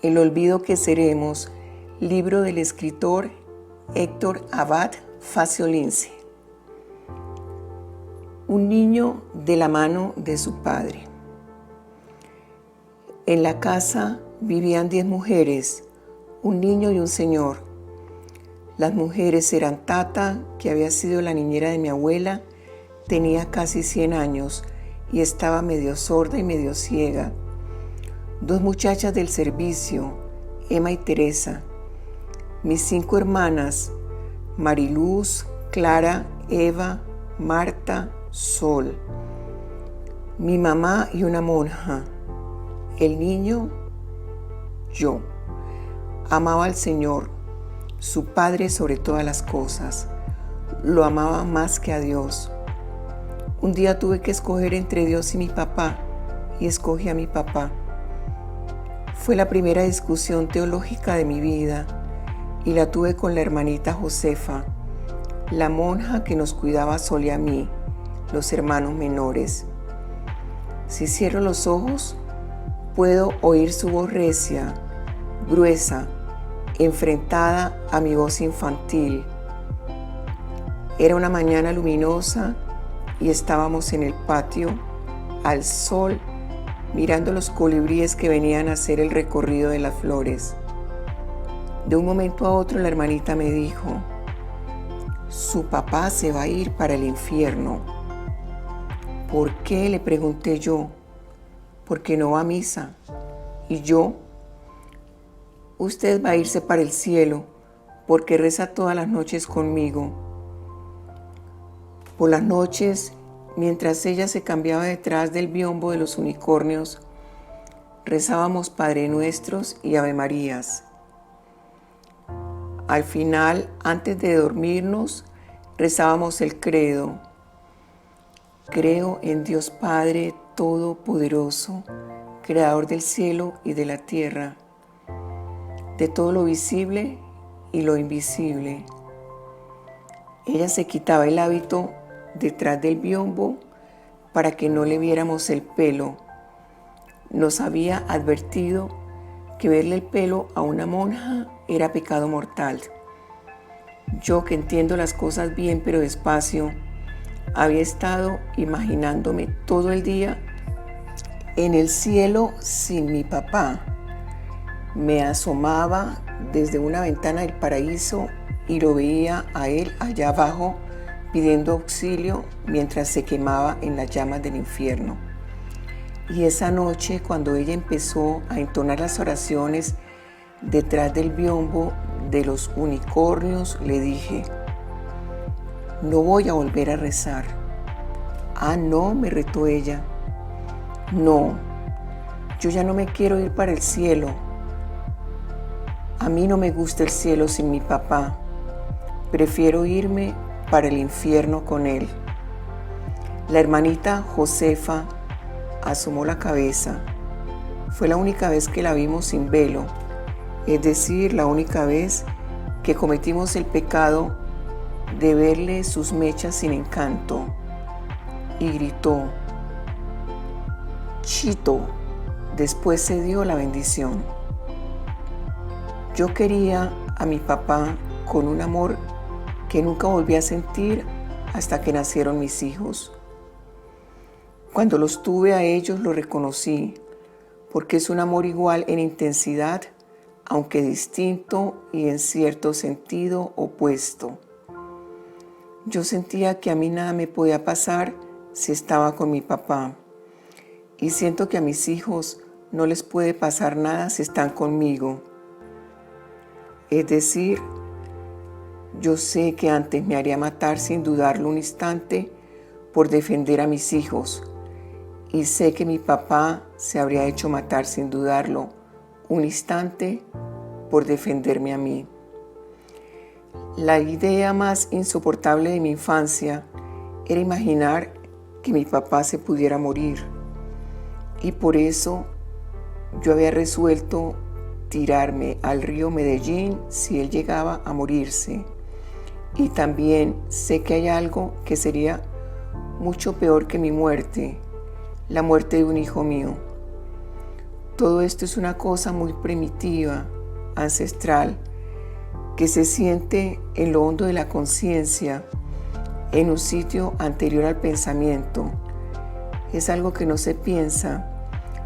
El olvido que seremos, libro del escritor Héctor Abad Faciolince. Un niño de la mano de su padre. En la casa vivían 10 mujeres, un niño y un señor. Las mujeres eran Tata, que había sido la niñera de mi abuela, tenía casi 100 años y estaba medio sorda y medio ciega. 2 muchachas del servicio, Emma y Teresa. Mis 5 hermanas, Mariluz, Clara, Eva, Marta, Sol. Mi mamá y una monja. El niño, yo. Amaba al Señor, su Padre sobre todas las cosas. Lo amaba más que a Dios. Un día tuve que escoger entre Dios y mi papá, y escogí a mi papá. Fue la primera discusión teológica de mi vida, y la tuve con la hermanita Josefa, la monja que nos cuidaba a Sol y a mí, los hermanos menores. Si cierro los ojos, puedo oír su voz recia, gruesa, enfrentada a mi voz infantil. Era una mañana luminosa y estábamos en el patio, al sol, mirando los colibríes que venían a hacer el recorrido de las flores. De un momento a otro la hermanita me dijo: su papá se va a ir para el infierno. ¿Por qué?, le pregunté yo. Porque no va a misa. ¿Y yo? Usted va a irse para el cielo porque reza todas las noches conmigo. Por las noches, mientras ella se cambiaba detrás del biombo de los unicornios, rezábamos Padre Nuestros y Ave Marías. Al final, antes de dormirnos, rezábamos el credo. Creo en Dios Padre Todopoderoso, Creador del cielo y de la tierra, de todo lo visible y lo invisible. Ella se quitaba el hábito detrás del biombo para que no le viéramos el pelo. Nos había advertido que verle el pelo a una monja era pecado mortal. Yo, que entiendo las cosas bien pero despacio, había estado imaginándome todo el día en el cielo sin mi papá. Me asomaba desde una ventana del paraíso y lo veía a él allá abajo pidiendo auxilio mientras se quemaba en las llamas del infierno. Y esa noche, cuando ella empezó a entonar las oraciones detrás del biombo de los unicornios, le dije: no voy a volver a rezar. Ah, no, me retó ella. No, yo ya no me quiero ir para el cielo. A mí no me gusta el cielo sin mi papá. Prefiero irme para el infierno con él. La hermanita Josefa asomó la cabeza. Fue la única vez que la vimos sin velo, es decir, la única vez que cometimos el pecado de verle sus mechas sin encanto, y gritó: Chito. Después se dio la bendición. Yo quería a mi papá con un amor que nunca volví a sentir hasta que nacieron mis hijos. Cuando los tuve a ellos lo reconocí, porque es un amor igual en intensidad, aunque distinto y en cierto sentido opuesto. Yo sentía que a mí nada me podía pasar si estaba con mi papá, y siento que a mis hijos no les puede pasar nada si están conmigo. Es decir, yo sé que antes me haría matar sin dudarlo un instante por defender a mis hijos, y sé que mi papá se habría hecho matar sin dudarlo un instante por defenderme a mí. La idea más insoportable de mi infancia era imaginar que mi papá se pudiera morir, y por eso yo había resuelto tirarme al río Medellín si él llegaba a morirse. Y también sé que hay algo que sería mucho peor que mi muerte, la muerte de un hijo mío. Todo esto es una cosa muy primitiva, ancestral, que se siente en lo hondo de la conciencia, en un sitio anterior al pensamiento. Es algo que no se piensa,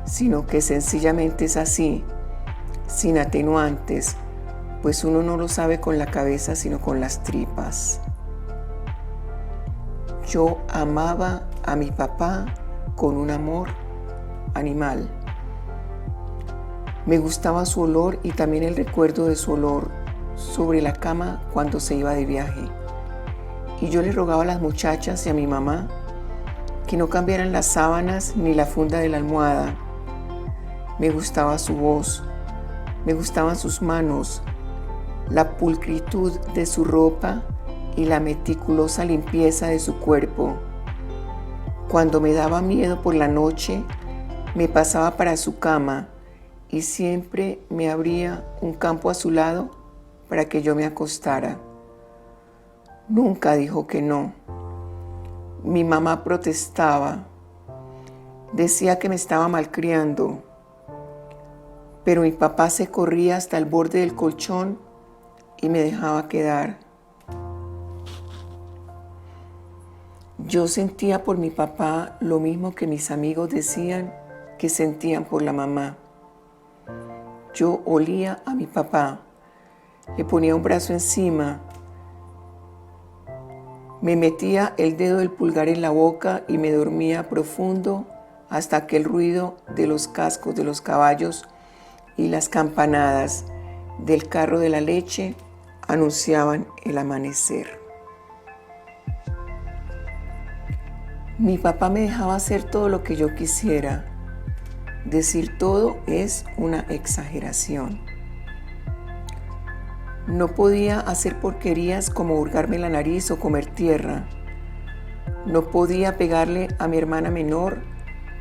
sino que sencillamente es así, sin atenuantes, pues uno no lo sabe con la cabeza, sino con las tripas. Yo amaba a mi papá con un amor animal. Me gustaba su olor y también el recuerdo de su olor sobre la cama cuando se iba de viaje. Y yo le rogaba a las muchachas y a mi mamá que no cambiaran las sábanas ni la funda de la almohada. Me gustaba su voz, me gustaban sus manos, la pulcritud de su ropa y la meticulosa limpieza de su cuerpo. Cuando me daba miedo por la noche, me pasaba para su cama y siempre me abría un campo a su lado para que yo me acostara. Nunca dijo que no. Mi mamá protestaba, decía que me estaba malcriando, pero mi papá se corría hasta el borde del colchón y me dejaba quedar. Yo sentía por mi papá lo mismo que mis amigos decían que sentían por la mamá. Yo olía a mi papá, le ponía un brazo encima, me metía el dedo del pulgar en la boca y me dormía profundo hasta que el ruido de los cascos de los caballos y las campanadas del carro de la leche anunciaban el amanecer. Mi papá me dejaba hacer todo lo que yo quisiera. Decir todo es una exageración. No podía hacer porquerías como hurgarme la nariz o comer tierra. No podía pegarle a mi hermana menor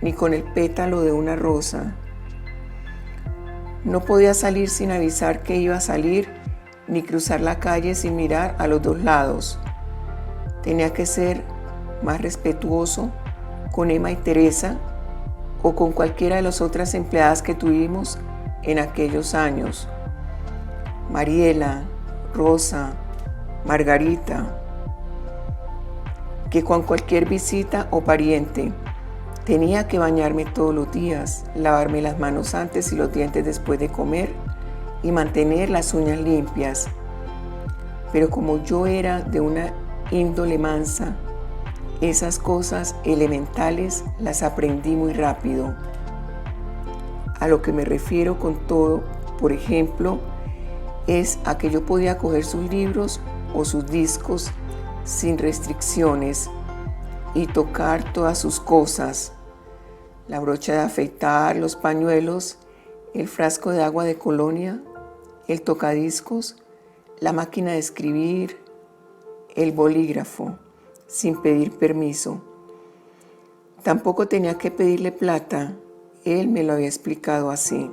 ni con el pétalo de una rosa. No podía salir sin avisar que iba a salir, ni cruzar la calle sin mirar a los dos lados. Tenía que ser más respetuoso con Emma y Teresa o con cualquiera de las otras empleadas que tuvimos en aquellos años. Mariela, Rosa, Margarita, que con cualquier visita o pariente. Tenía que bañarme todos los días, lavarme las manos antes y los dientes después de comer y mantener las uñas limpias. Pero como yo era de una índole mansa, esas cosas elementales las aprendí muy rápido. A lo que me refiero con todo, por ejemplo, es a que yo podía coger sus libros o sus discos sin restricciones y tocar todas sus cosas: la brocha de afeitar, los pañuelos, el frasco de agua de colonia, el tocadiscos, la máquina de escribir, el bolígrafo, sin pedir permiso. Tampoco tenía que pedirle plata, él me lo había explicado así.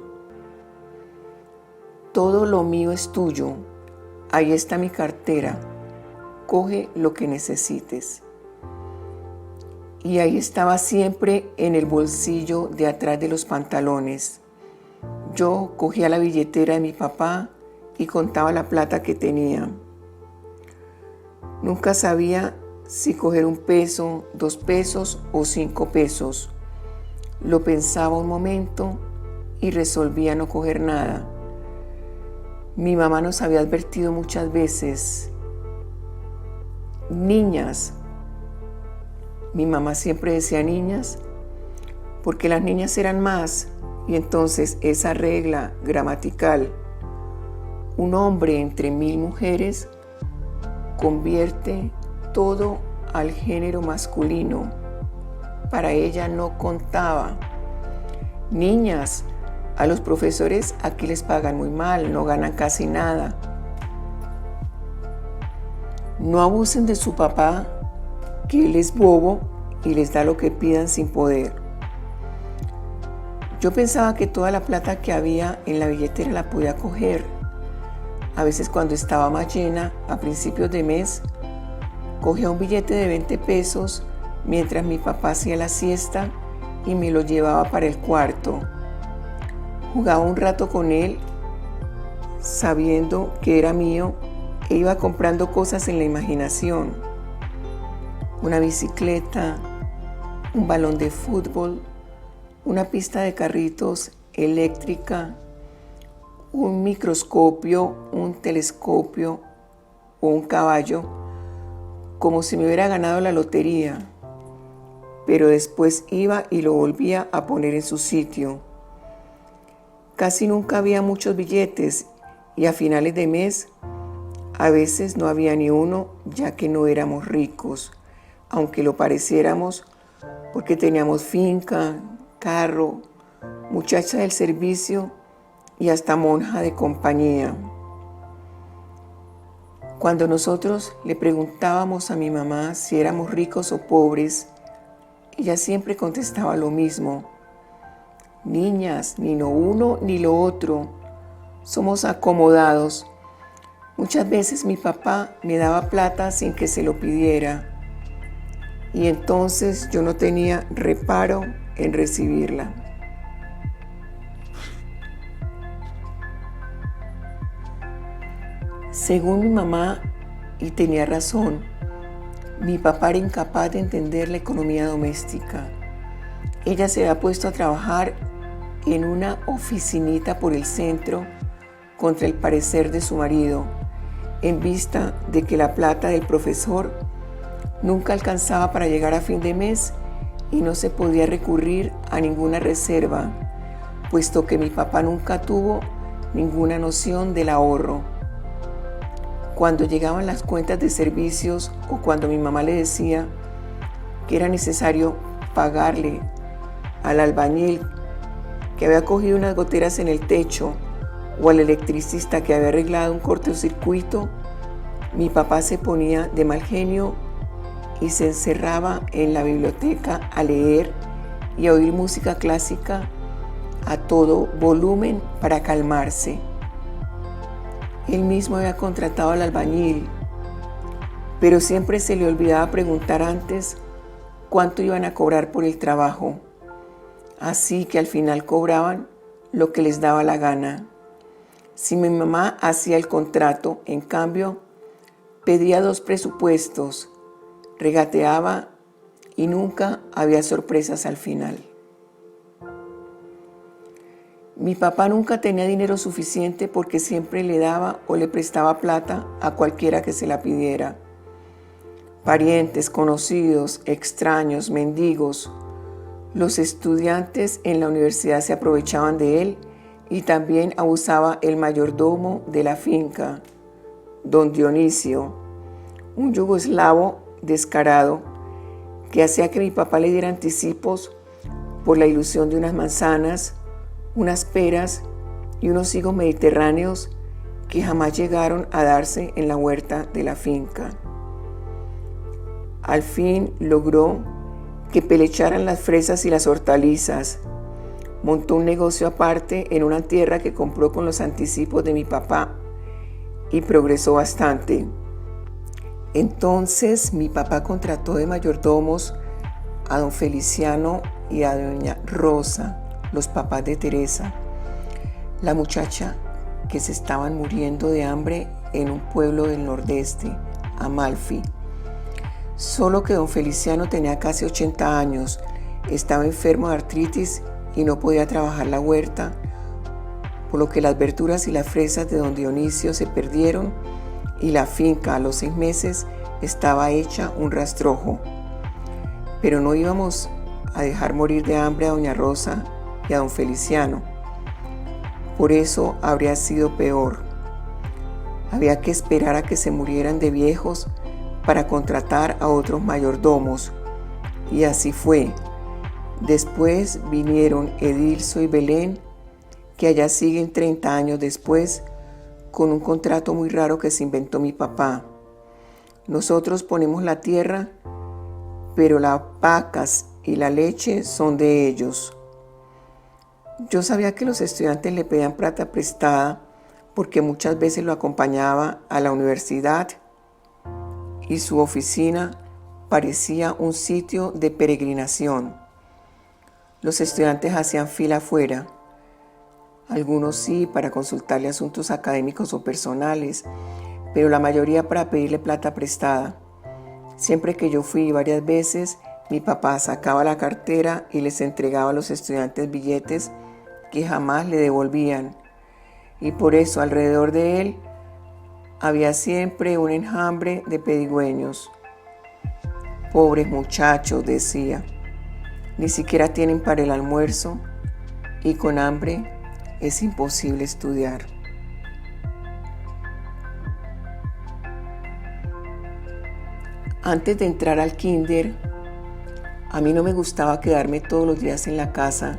Todo lo mío es tuyo, ahí está mi cartera, coge lo que necesites. Y ahí estaba siempre en el bolsillo de atrás de los pantalones. Yo cogía la billetera de mi papá y contaba la plata que tenía. Nunca sabía si coger 1 peso, 2 pesos o 5 pesos. Lo pensaba un momento y resolvía no coger nada. Mi mamá nos había advertido muchas veces: niñas. Mi mamá siempre decía niñas porque las niñas eran más, y entonces esa regla gramatical, un hombre entre 1000 mujeres, convierte todo al género masculino. Para ella no contaba. Niñas, a los profesores aquí les pagan muy mal, no ganan casi nada. No abusen de su papá, que él es bobo y les da lo que pidan sin poder. Yo pensaba que toda la plata que había en la billetera la podía coger. A veces, cuando estaba más llena, a principios de mes, cogía un billete de 20 pesos mientras mi papá hacía la siesta y me lo llevaba para el cuarto. Jugaba un rato con él, sabiendo que era mío, e iba comprando cosas en la imaginación. Una bicicleta, un balón de fútbol, una pista de carritos eléctrica, un microscopio, un telescopio o un caballo, como si me hubiera ganado la lotería. Pero después iba y lo volvía a poner en su sitio. Casi nunca había muchos billetes y a finales de mes a veces no había ni uno, ya que no éramos ricos, aunque lo pareciéramos, porque teníamos finca, carro, muchacha del servicio y hasta monja de compañía. Cuando nosotros le preguntábamos a mi mamá si éramos ricos o pobres, ella siempre contestaba lo mismo: niñas, ni lo uno ni lo otro, somos acomodados. Muchas veces mi papá me daba plata sin que se lo pidiera, y entonces yo no tenía reparo en recibirla. Según mi mamá, y tenía razón, mi papá era incapaz de entender la economía doméstica. Ella se había puesto a trabajar en una oficinita por el centro contra el parecer de su marido, en vista de que la plata del profesor nunca alcanzaba para llegar a fin de mes y no se podía recurrir a ninguna reserva, puesto que mi papá nunca tuvo ninguna noción del ahorro. Cuando llegaban las cuentas de servicios o cuando mi mamá le decía que era necesario pagarle al albañil que había cogido unas goteras en el techo o al electricista que había arreglado un cortocircuito, mi papá se ponía de mal genio y se encerraba en la biblioteca a leer y a oír música clásica a todo volumen para calmarse. Él mismo había contratado al albañil, pero siempre se le olvidaba preguntar antes cuánto iban a cobrar por el trabajo. Así que al final cobraban lo que les daba la gana. Si mi mamá hacía el contrato, en cambio, pedía 2 presupuestos, regateaba y nunca había sorpresas al final. Mi papá nunca tenía dinero suficiente porque siempre le daba o le prestaba plata a cualquiera que se la pidiera. Parientes, conocidos, extraños, mendigos. Los estudiantes en la universidad se aprovechaban de él y también abusaba el mayordomo de la finca, don Dionisio, un yugoslavo descarado que hacía que mi papá le diera anticipos por la ilusión de unas manzanas, unas peras y unos higos mediterráneos que jamás llegaron a darse en la huerta de la finca. Al fin logró que pelecharan las fresas y las hortalizas. Montó un negocio aparte en una tierra que compró con los anticipos de mi papá y progresó bastante. Entonces mi papá contrató de mayordomos a don Feliciano y a doña Rosa, los papás de Teresa, la muchacha que se estaban muriendo de hambre en un pueblo del nordeste, Amalfi. Solo que don Feliciano tenía casi 80 años, estaba enfermo de artritis y no podía trabajar la huerta, por lo que las verduras y las fresas de don Dionisio se perdieron y la finca a los 6 meses estaba hecha un rastrojo. Pero no íbamos a dejar morir de hambre a doña Rosa y a don Feliciano. Por eso habría sido peor. Había que esperar a que se murieran de viejos para contratar a otros mayordomos. Y así fue. Después vinieron Edilso y Belén, que allá siguen 30 años después, con un contrato muy raro que se inventó mi papá. Nosotros ponemos la tierra, pero las vacas y la leche son de ellos. Yo sabía que los estudiantes le pedían plata prestada porque muchas veces lo acompañaba a la universidad y su oficina parecía un sitio de peregrinación. Los estudiantes hacían fila afuera. Algunos sí para consultarle asuntos académicos o personales, pero la mayoría para pedirle plata prestada. Siempre que yo fui varias veces, mi papá sacaba la cartera y les entregaba a los estudiantes billetes que jamás le devolvían. Y por eso alrededor de él había siempre un enjambre de pedigüeños. Pobres muchachos, decía, ni siquiera tienen para el almuerzo y con hambre es imposible estudiar. Antes de entrar al kinder, a mí no me gustaba quedarme todos los días en la casa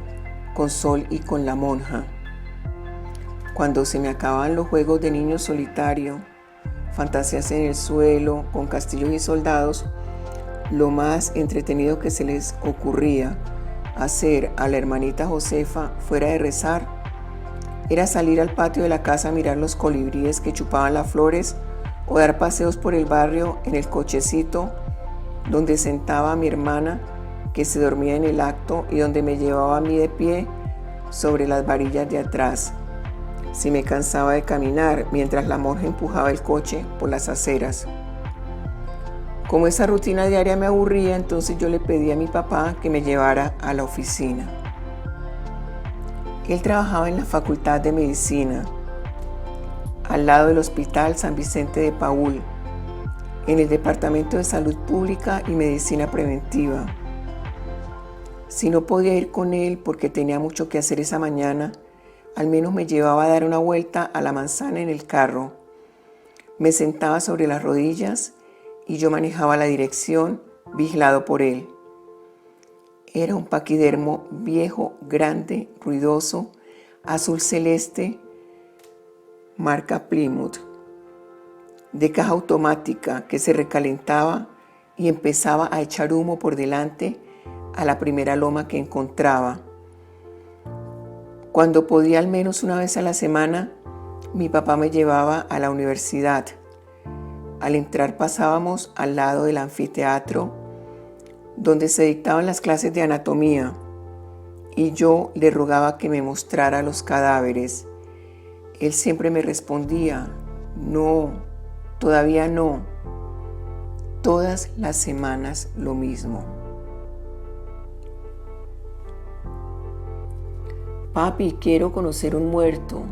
con Sol y con la monja. Cuando se me acababan los juegos de niño solitario, fantasías en el suelo, con castillos y soldados, lo más entretenido que se les ocurría hacer a la hermanita Josefa fuera de rezar era salir al patio de la casa a mirar los colibríes que chupaban las flores o dar paseos por el barrio en el cochecito donde sentaba a mi hermana que se dormía en el acto y donde me llevaba a mí de pie sobre las varillas de atrás si me cansaba de caminar mientras la monja empujaba el coche por las aceras. Como esa rutina diaria me aburría, entonces yo le pedí a mi papá que me llevara a la oficina. Él trabajaba en la Facultad de Medicina, al lado del Hospital San Vicente de Paúl, en el Departamento de Salud Pública y Medicina Preventiva. Si no podía ir con él porque tenía mucho que hacer esa mañana, al menos me llevaba a dar una vuelta a la manzana en el carro. Me sentaba sobre las rodillas y yo manejaba la dirección, vigilado por él. Era un paquidermo viejo, grande, ruidoso, azul celeste, marca Plymouth, de caja automática que se recalentaba y empezaba a echar humo por delante a la primera loma que encontraba. Cuando podía, al menos una vez a la semana, mi papá me llevaba a la universidad. Al entrar pasábamos al lado del anfiteatro donde se dictaban las clases de anatomía y yo le rogaba que me mostrara los cadáveres. Él siempre me respondía, no, todavía no. Todas las semanas lo mismo. Papi, quiero conocer un muerto.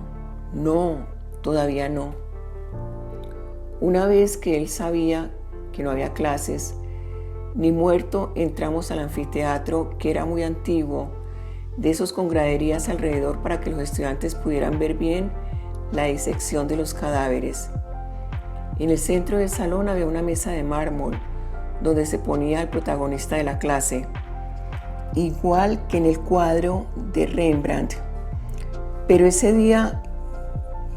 No, todavía no. Una vez que él sabía que no había clases ni muerto, entramos al anfiteatro, que era muy antiguo, de esos con graderías alrededor para que los estudiantes pudieran ver bien la disección de los cadáveres. En el centro del salón había una mesa de mármol donde se ponía el protagonista de la clase, igual que en el cuadro de Rembrandt. Pero ese día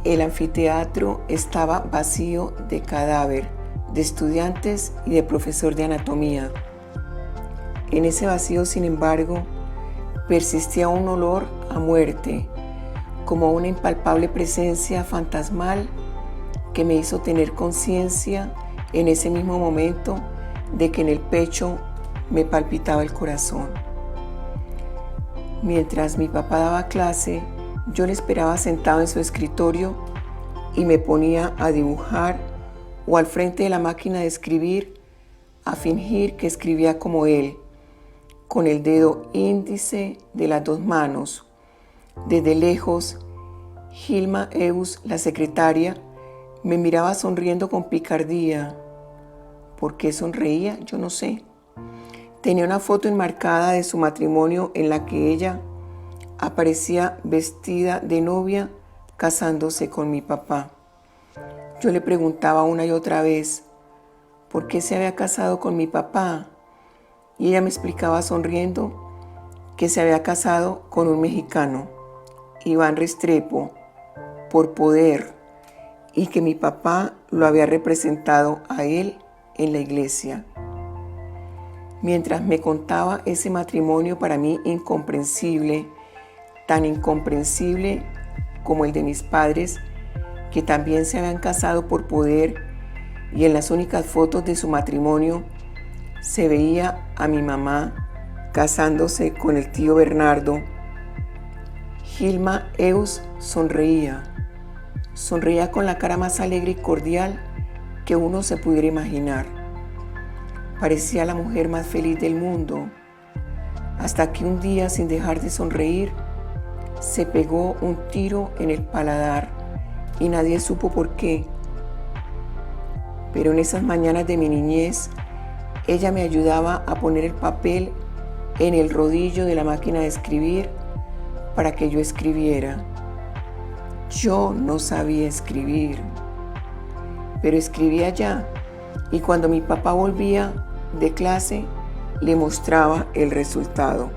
el anfiteatro estaba vacío de cadáver, de estudiantes y de profesor de anatomía. En ese vacío, sin embargo, persistía un olor a muerte, como una impalpable presencia fantasmal que me hizo tener conciencia en ese mismo momento de que en el pecho me palpitaba el corazón. Mientras mi papá daba clase, yo le esperaba sentado en su escritorio y me ponía a dibujar o al frente de la máquina de escribir a fingir que escribía como él, con el dedo índice de las dos manos. Desde lejos, Gilma Eus, la secretaria, me miraba sonriendo con picardía. ¿Por qué sonreía? Yo no sé. Tenía una foto enmarcada de su matrimonio en la que ella aparecía vestida de novia casándose con mi papá. Yo le preguntaba una y otra vez por qué se había casado con mi papá y ella me explicaba sonriendo que se había casado con un mexicano, Iván Restrepo, por poder, y que mi papá lo había representado a él en la iglesia. Mientras me contaba ese matrimonio para mí incomprensible, tan incomprensible como el de mis padres, que también se habían casado por poder, y en las únicas fotos de su matrimonio se veía a mi mamá casándose con el tío Bernardo, Gilma Eus sonreía con la cara más alegre y cordial que uno se pudiera imaginar. Parecía la mujer más feliz del mundo, hasta que un día, sin dejar de sonreír, se pegó un tiro en el paladar y nadie supo por qué. Pero en esas mañanas de mi niñez, ella me ayudaba a poner el papel en el rodillo de la máquina de escribir para que yo escribiera. Yo no sabía escribir, pero escribía ya, y cuando mi papá volvía de clase, le mostraba el resultado.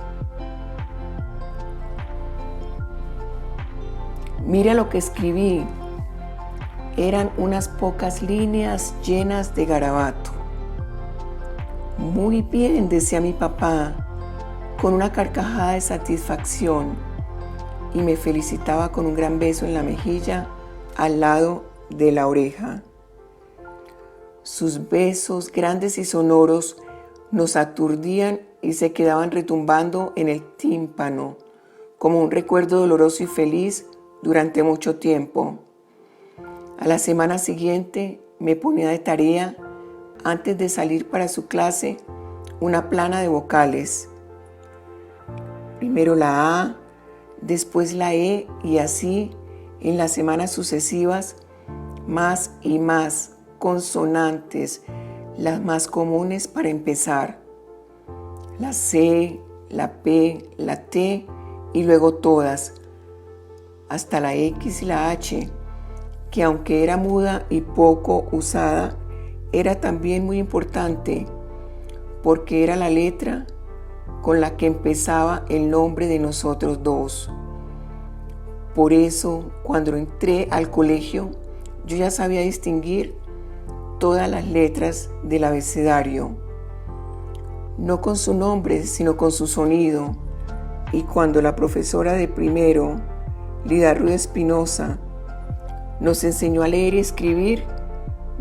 Mira lo que escribí. Eran unas pocas líneas llenas de garabato. Muy bien, decía mi papá, con una carcajada de satisfacción, y me felicitaba con un gran beso en la mejilla al lado de la oreja. Sus besos grandes y sonoros nos aturdían y se quedaban retumbando en el tímpano, como un recuerdo doloroso y feliz durante mucho tiempo. A la semana siguiente me ponía de tarea, antes de salir para su clase, una plana de vocales. Primero la A, después la E, y así en las semanas sucesivas, más y más consonantes, las más comunes para empezar. La C, la P, la T y luego todas, hasta la X y la H, que aunque era muda y poco usada, era también muy importante, porque era la letra con la que empezaba el nombre de nosotros dos. Por eso, cuando entré al colegio, yo ya sabía distinguir todas las letras del abecedario, no con su nombre, sino con su sonido. Y cuando la profesora de primero, Lida Ruiz Espinosa, nos enseñó a leer y escribir,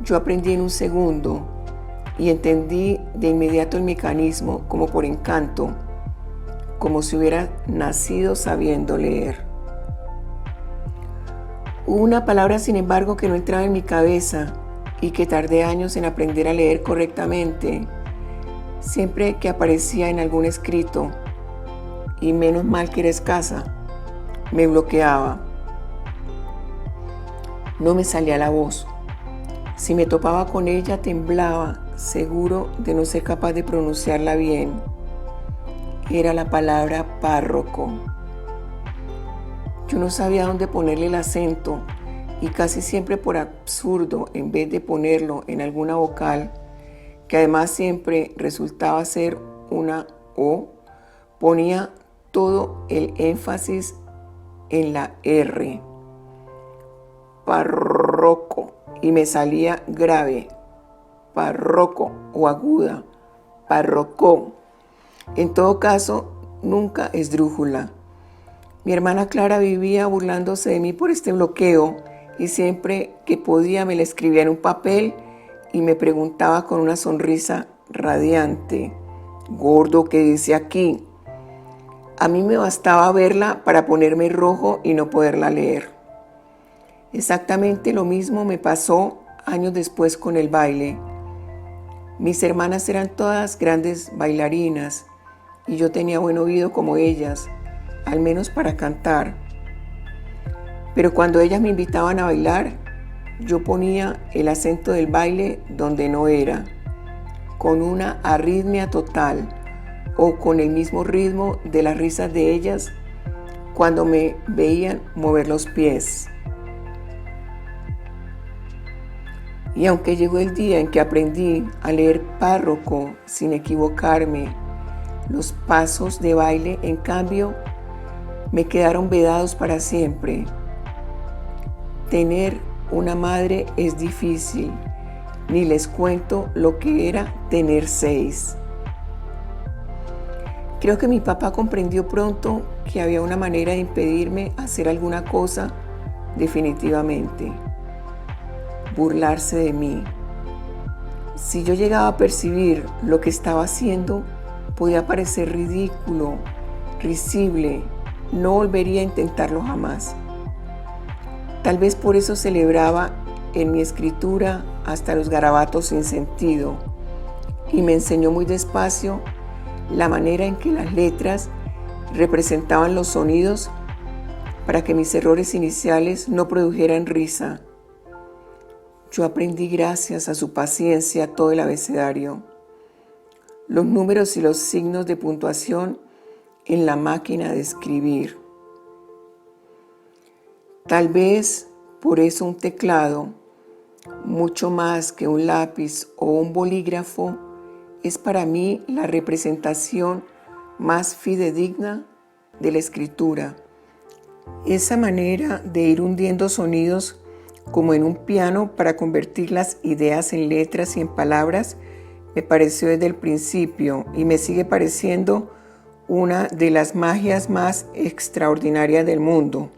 yo aprendí en un segundo y entendí de inmediato el mecanismo como por encanto, como si hubiera nacido sabiendo leer. Hubo una palabra, sin embargo, que no entraba en mi cabeza y que tardé años en aprender a leer correctamente, siempre que aparecía en algún escrito, y menos mal que era escasa, me bloqueaba. No me salía la voz. Si me topaba con ella, temblaba, seguro de no ser capaz de pronunciarla bien. Era la palabra párroco. Yo no sabía dónde ponerle el acento y casi siempre, por absurdo, en vez de ponerlo en alguna vocal, que además siempre resultaba ser una O, ponía todo el énfasis en la R. Párroco, y me salía grave, párroco, o aguda, párroco. En todo caso, nunca esdrújula. Mi hermana Clara vivía burlándose de mí por este bloqueo y siempre que podía me la escribía en un papel y me preguntaba con una sonrisa radiante: gordo, ¿qué dice aquí? A mí me bastaba verla para ponerme rojo y no poderla leer. Exactamente lo mismo me pasó años después con el baile. Mis hermanas eran todas grandes bailarinas y yo tenía buen oído como ellas, al menos para cantar. Pero cuando ellas me invitaban a bailar, yo ponía el acento del baile donde no era, con una arritmia total o con el mismo ritmo de las risas de ellas cuando me veían mover los pies. Y aunque llegó el día en que aprendí a leer párroco sin equivocarme, los pasos de baile, en cambio, me quedaron vedados para siempre. Tener una madre es difícil, ni les cuento lo que era tener 6. Creo que mi papá comprendió pronto que había una manera de impedirme hacer alguna cosa definitivamente: burlarse de mí. Si yo llegaba a percibir lo que estaba haciendo, Podía parecer ridículo, risible, no volvería a intentarlo jamás. Tal vez por eso celebraba en mi escritura hasta los garabatos sin sentido y me enseñó muy despacio la manera en que las letras representaban los sonidos para que mis errores iniciales no produjeran risa. Yo aprendí gracias a su paciencia todo el abecedario, los números y los signos de puntuación en la máquina de escribir. Tal vez por eso un teclado, mucho más que un lápiz o un bolígrafo, es para mí la representación más fidedigna de la escritura. Esa manera de ir hundiendo sonidos como en un piano para convertir las ideas en letras y en palabras me pareció desde el principio y me sigue pareciendo una de las magias más extraordinarias del mundo.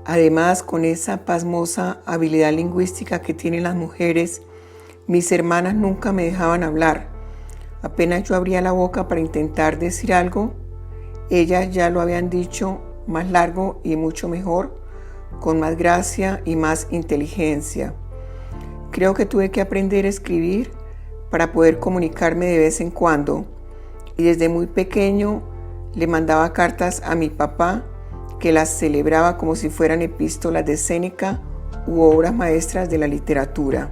Además, con esa pasmosa habilidad lingüística que tienen las mujeres, mis hermanas nunca me dejaban hablar. Apenas yo abría la boca para intentar decir algo, ellas ya lo habían dicho más largo y mucho mejor, con más gracia y más inteligencia. Creo que tuve que aprender a escribir para poder comunicarme de vez en cuando, y desde muy pequeño le mandaba cartas a mi papá que las celebraba como si fueran epístolas de Séneca u obras maestras de la literatura.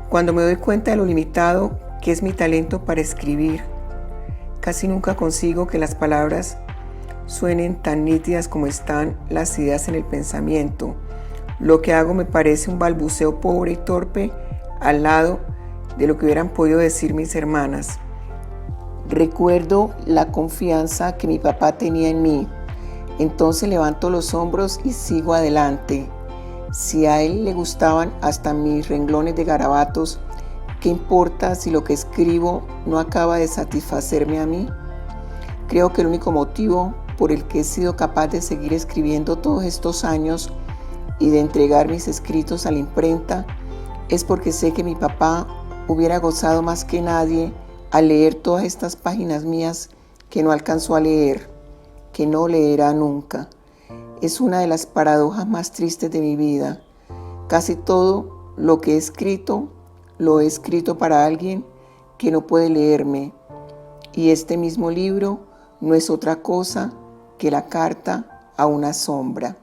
Cuando me doy cuenta de lo limitado que es mi talento para escribir, casi nunca consigo que las palabras suenen tan nítidas como están las ideas en el pensamiento. Lo que hago me parece un balbuceo pobre y torpe al lado de lo que hubieran podido decir mis hermanas. Recuerdo la confianza que mi papá tenía en mí. Entonces levanto los hombros y sigo adelante. Si a él le gustaban hasta mis renglones de garabatos, ¿qué importa si lo que escribo no acaba de satisfacerme a mí? Creo que el único motivo por el que he sido capaz de seguir escribiendo todos estos años y de entregar mis escritos a la imprenta es porque sé que mi papá hubiera gozado más que nadie al leer todas estas páginas mías que no alcanzó a leer, que no leerá nunca. Es una de las paradojas más tristes de mi vida. Casi todo lo que he escrito, lo he escrito para alguien que no puede leerme. Y este mismo libro no es otra cosa que la carta a una sombra.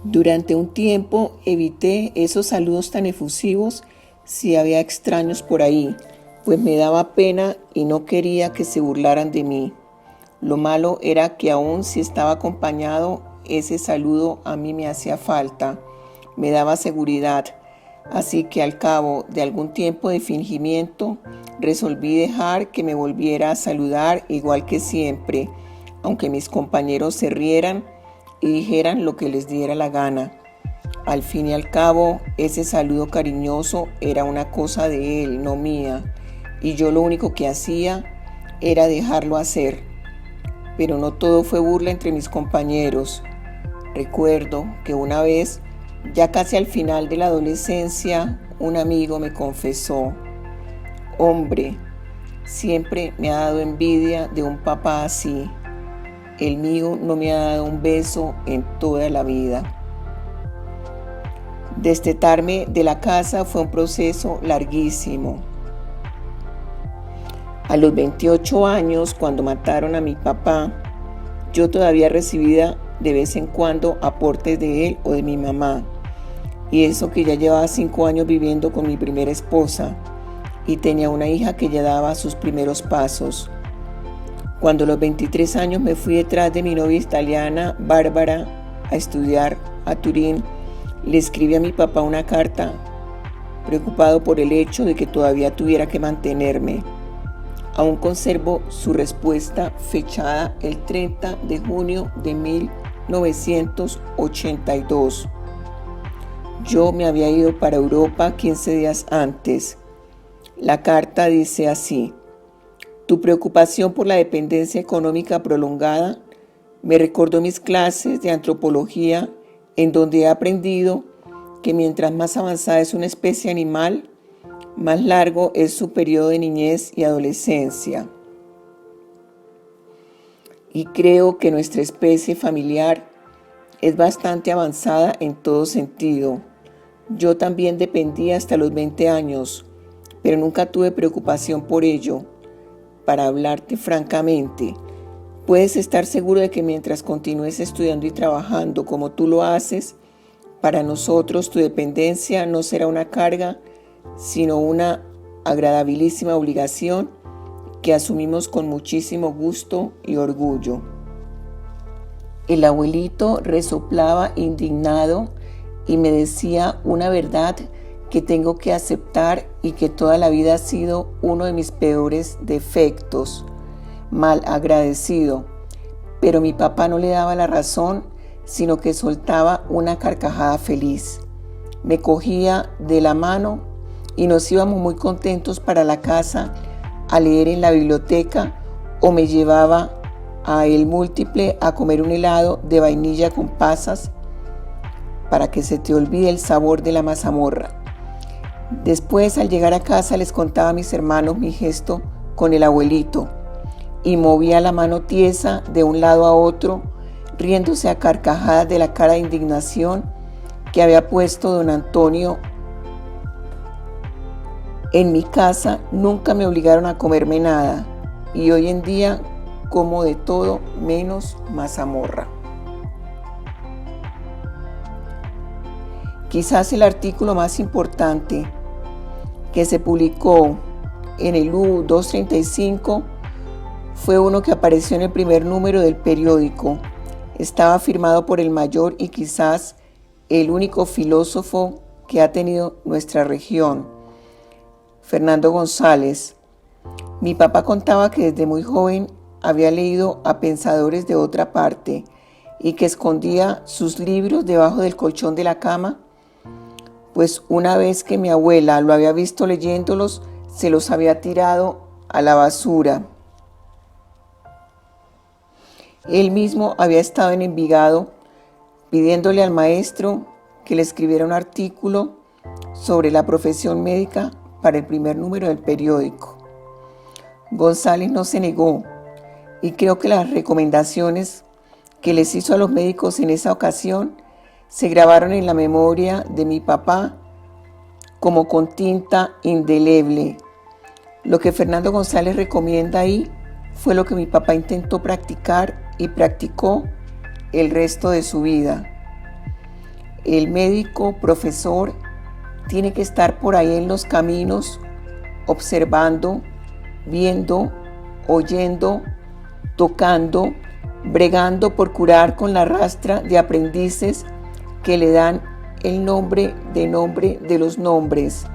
Durante un tiempo evité esos saludos tan efusivos si había extraños por ahí, pues me daba pena y no quería que se burlaran de mí. Lo malo era que aun si estaba acompañado, ese saludo a mí me hacía falta, me daba seguridad. Así que al cabo de algún tiempo de fingimiento, resolví dejar que me volviera a saludar igual que siempre, aunque mis compañeros se rieran y dijeran lo que les diera la gana. Al fin y al cabo, ese saludo cariñoso era una cosa de él, no mía, y yo lo único que hacía era dejarlo hacer. Pero no todo fue burla entre mis compañeros. Recuerdo que una vez, ya casi al final de la adolescencia, un amigo me confesó: «Hombre, siempre me ha dado envidia de un papá así. El mío no me ha dado un beso en toda la vida». Destetarme de la casa fue un proceso larguísimo. A los 28 años, cuando mataron a mi papá, yo todavía recibía de vez en cuando aportes de él o de mi mamá. Y eso que ya llevaba 5 años viviendo con mi primera esposa y tenía una hija que ya daba sus primeros pasos. Cuando a los 23 años me fui detrás de mi novia italiana, Bárbara, a estudiar a Turín, le escribí a mi papá una carta, preocupado por el hecho de que todavía tuviera que mantenerme. Aún conservo su respuesta fechada el 30 de junio de 1982. Yo me había ido para Europa 15 días antes. La carta dice así: «Tu preocupación por la dependencia económica prolongada me recordó mis clases de antropología, en donde he aprendido que mientras más avanzada es una especie animal, más largo es su periodo de niñez y adolescencia. Y creo que nuestra especie familiar es bastante avanzada en todo sentido. Yo también dependía hasta los 20 años, pero nunca tuve preocupación por ello. Para hablarte francamente, puedes estar seguro de que mientras continúes estudiando y trabajando como tú lo haces, para nosotros tu dependencia no será una carga, sino una agradabilísima obligación que asumimos con muchísimo gusto y orgullo. El abuelito resoplaba indignado y me decía una verdad que tengo que aceptar y que toda la vida ha sido uno de mis peores defectos, mal agradecido. Pero mi papá no le daba la razón, sino que soltaba una carcajada feliz. Me cogía de la mano y nos íbamos muy contentos para la casa a leer en la biblioteca o me llevaba a El Múltiple a comer un helado de vainilla con pasas para que se te olvide el sabor de la mazamorra. Después, al llegar a casa, les contaba a mis hermanos mi gesto con el abuelito y movía la mano tiesa de un lado a otro, riéndose a carcajadas de la cara de indignación que había puesto don Antonio. En mi casa nunca me obligaron a comerme nada y hoy en día como de todo menos mazamorra. Quizás el artículo más importante que se publicó en el U235 fue uno que apareció en el primer número del periódico. Estaba firmado por el mayor y quizás el único filósofo que ha tenido nuestra región, Fernando González. Mi papá contaba que desde muy joven había leído a pensadores de otra parte y que escondía sus libros debajo del colchón de la cama, pues una vez que mi abuela lo había visto leyéndolos, se los había tirado a la basura. Él mismo había estado en Envigado pidiéndole al maestro que le escribiera un artículo sobre la profesión médica para el primer número del periódico. González no se negó y creo que las recomendaciones que les hizo a los médicos en esa ocasión se grabaron en la memoria de mi papá como con tinta indeleble. Lo que Fernando González recomienda ahí fue lo que mi papá intentó practicar y practicó el resto de su vida. El médico, profesor, tiene que estar por ahí en los caminos, observando, viendo, oyendo, tocando, bregando por curar con la rastra de aprendices que le dan el nombre de los nombres.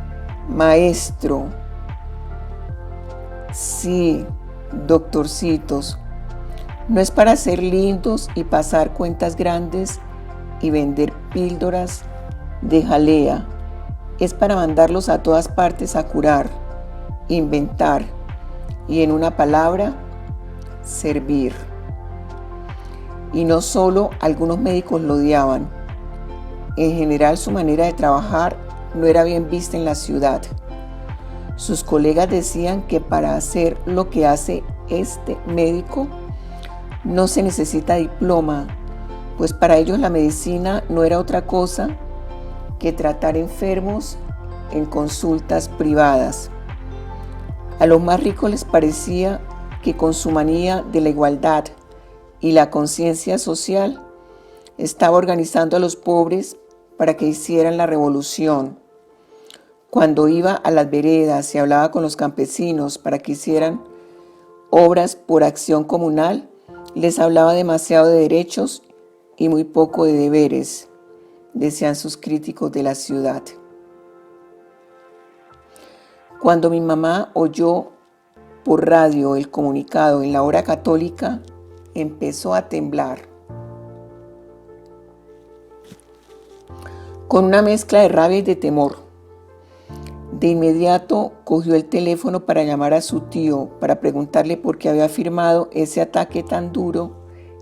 Maestro. Sí, doctorcitos. No es para ser lindos y pasar cuentas grandes y vender píldoras de jalea. Es para mandarlos a todas partes a curar, inventar y, en una palabra, servir. Y no solo algunos médicos lo odiaban. En general, su manera de trabajar no era bien vista en la ciudad. Sus colegas decían que para hacer lo que hace este médico no se necesita diploma, pues para ellos la medicina no era otra cosa que tratar enfermos en consultas privadas. A los más ricos les parecía que con su manía de la igualdad y la conciencia social estaba organizando a los pobres para que hicieran la revolución. Cuando iba a las veredas y hablaba con los campesinos para que hicieran obras por acción comunal, les hablaba demasiado de derechos y muy poco de deberes, decían sus críticos de la ciudad. Cuando mi mamá oyó por radio el comunicado en la hora católica, empezó a temblar. Con una mezcla de rabia y de temor. De inmediato cogió el teléfono para llamar a su tío, para preguntarle por qué había firmado ese ataque tan duro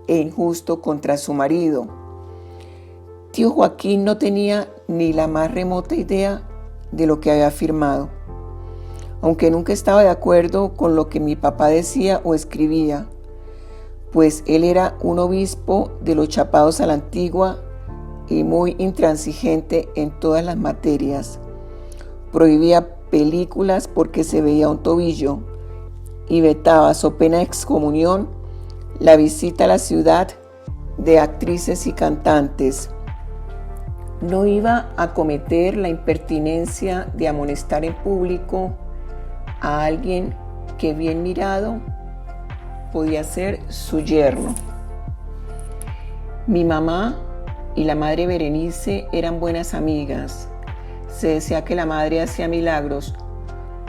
e injusto contra su marido. Tío Joaquín no tenía ni la más remota idea de lo que había firmado. aunque nunca estaba de acuerdo con lo que mi papá decía o escribía, pues él era un obispo de los chapados a la antigua y muy intransigente en todas las materias. Prohibía películas porque se veía un tobillo y vetaba, so pena de excomunión, la visita a la ciudad de actrices y cantantes. No iba a cometer la impertinencia de amonestar en público a alguien que bien mirado podía ser su yerno. Mi mamá y la madre Berenice eran buenas amigas. Se decía que la madre hacía milagros.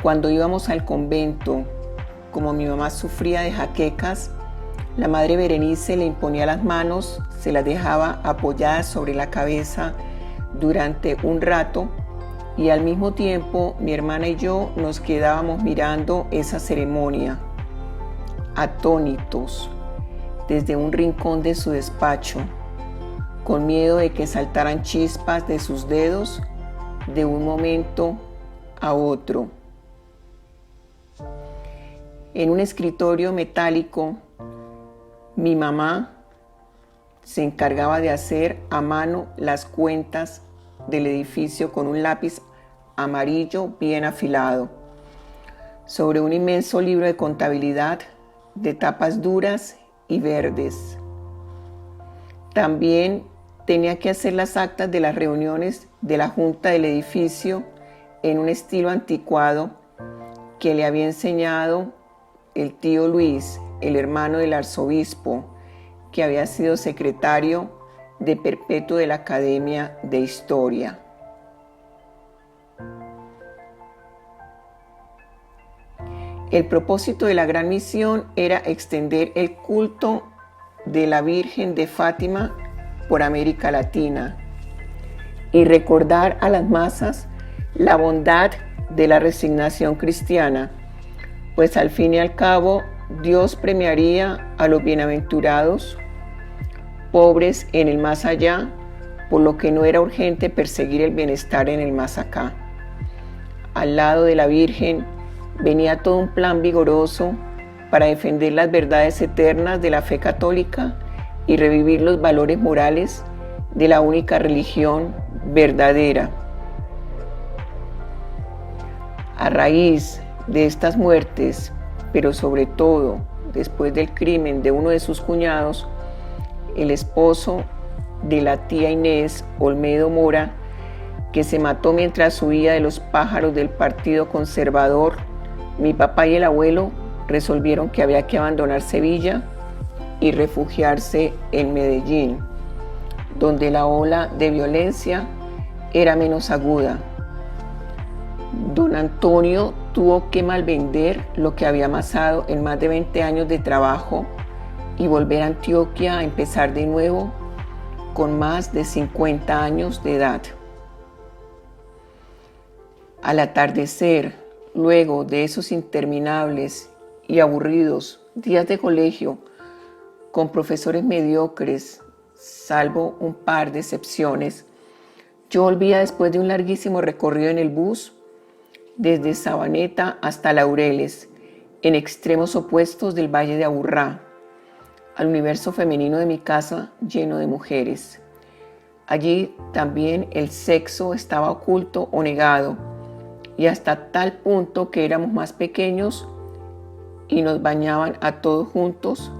Cuando íbamos al convento, como mi mamá sufría de jaquecas, la madre Berenice le imponía las manos, se las dejaba apoyadas sobre la cabeza durante un rato y al mismo tiempo mi hermana y yo nos quedábamos mirando esa ceremonia, atónitos, desde un rincón de su despacho, con miedo de que saltaran chispas de sus dedos de un momento a otro. En un escritorio metálico, mi mamá se encargaba de hacer a mano las cuentas del edificio con un lápiz amarillo bien afilado, sobre un inmenso libro de contabilidad de tapas duras y verdes. También tenía que hacer las actas de las reuniones de la junta del edificio en un estilo anticuado que le había enseñado el tío Luis, el hermano del arzobispo, que había sido secretario de perpetuo de la Academia de Historia. El propósito de la gran misión era extender el culto de la Virgen de Fátima por América Latina y recordar a las masas la bondad de la resignación cristiana, pues al fin y al cabo Dios premiaría a los bienaventurados pobres en el más allá, por lo que no era urgente perseguir el bienestar en el más acá. Al lado de la Virgen venía todo un plan vigoroso para defender las verdades eternas de la fe católica y revivir los valores morales de la única religión verdadera. A raíz de estas muertes, pero sobre todo después del crimen de uno de sus cuñados, el esposo de la tía Inés, Olmedo Mora, que se mató mientras huía de los pájaros del Partido Conservador, mi papá y el abuelo resolvieron que había que abandonar Sevilla y refugiarse en Medellín, donde la ola de violencia era menos aguda. Don Antonio tuvo que malvender lo que había amasado en más de 20 años de trabajo y volver a Antioquia a empezar de nuevo con más de 50 años de edad. Al atardecer, luego de esos interminables y aburridos días de colegio con profesores mediocres, salvo un par de excepciones, yo volvía después de un larguísimo recorrido en el bus desde Sabaneta hasta Laureles, en extremos opuestos del Valle de Aburrá, al universo femenino de mi casa lleno de mujeres. Allí también el sexo estaba oculto o negado, y hasta tal punto que éramos más pequeños y nos bañaban a todos juntos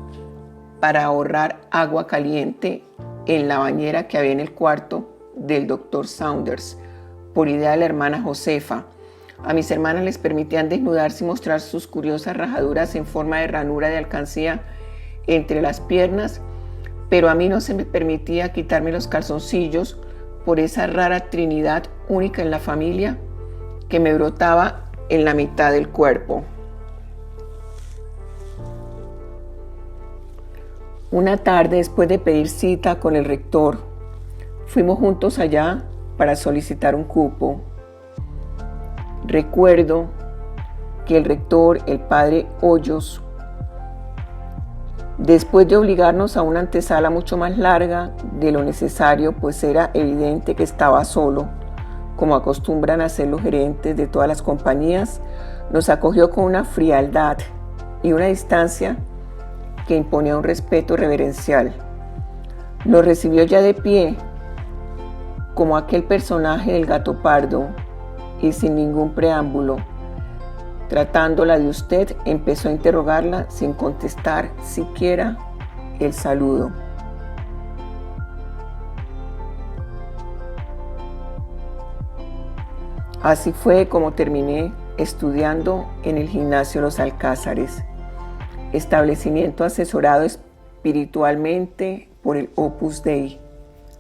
para ahorrar agua caliente en la bañera que había en el cuarto del Dr. Saunders, por idea de la hermana Josefa. A mis hermanas les permitían desnudarse y mostrar sus curiosas rajaduras en forma de ranura de alcancía entre las piernas, pero a mí no se me permitía quitarme los calzoncillos por esa rara trinidad única en la familia que me brotaba en la mitad del cuerpo. Una tarde, después de pedir cita con el rector, fuimos juntos allá para solicitar un cupo. Recuerdo que el rector, el padre Hoyos, después de obligarnos a una antesala mucho más larga de lo necesario, pues era evidente que estaba solo, como acostumbran a hacer los gerentes de todas las compañías, Nos acogió con una frialdad y una distancia que imponía un respeto reverencial. Nos recibió ya de pie, como aquel personaje del Gato Pardo, y sin ningún preámbulo. Tratándola de usted, empezó a interrogarla sin contestar siquiera el saludo. Así fue como terminé estudiando en el Gimnasio Los Alcázares, establecimiento asesorado espiritualmente por el Opus Dei,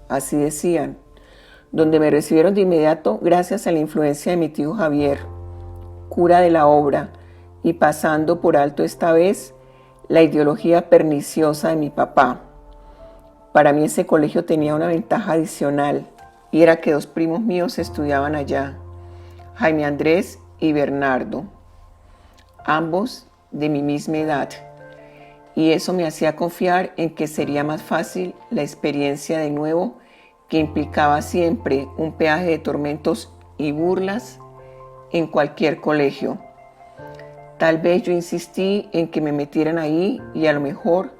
así decían, donde me recibieron de inmediato gracias a la influencia de mi tío Javier, cura de la obra, y pasando por alto esta vez la ideología perniciosa de mi papá. Para mí ese colegio tenía una ventaja adicional, y era que 2 primos míos estudiaban allá, Jaime Andrés y Bernardo, ambos de mi misma edad, y eso me hacía confiar en que sería más fácil la experiencia de nuevo, que implicaba siempre un peaje de tormentos y burlas en cualquier colegio. Tal vez yo insistí en que me metieran ahí y a lo mejor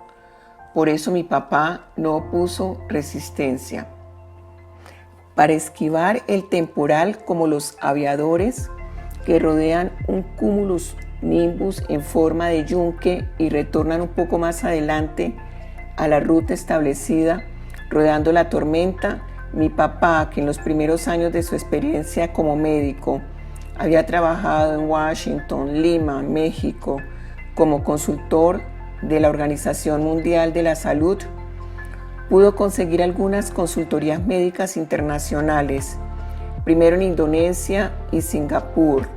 por eso mi papá no opuso resistencia. Para esquivar el temporal como los aviadores que rodean un cumulus nimbus en forma de yunque y retornan un poco más adelante a la ruta establecida, rodeando la tormenta, mi papá, que en los primeros años de su experiencia como médico había trabajado en Washington, Lima, México, como consultor de la Organización Mundial de la Salud, pudo conseguir algunas consultorías médicas internacionales, primero en Indonesia y Singapur,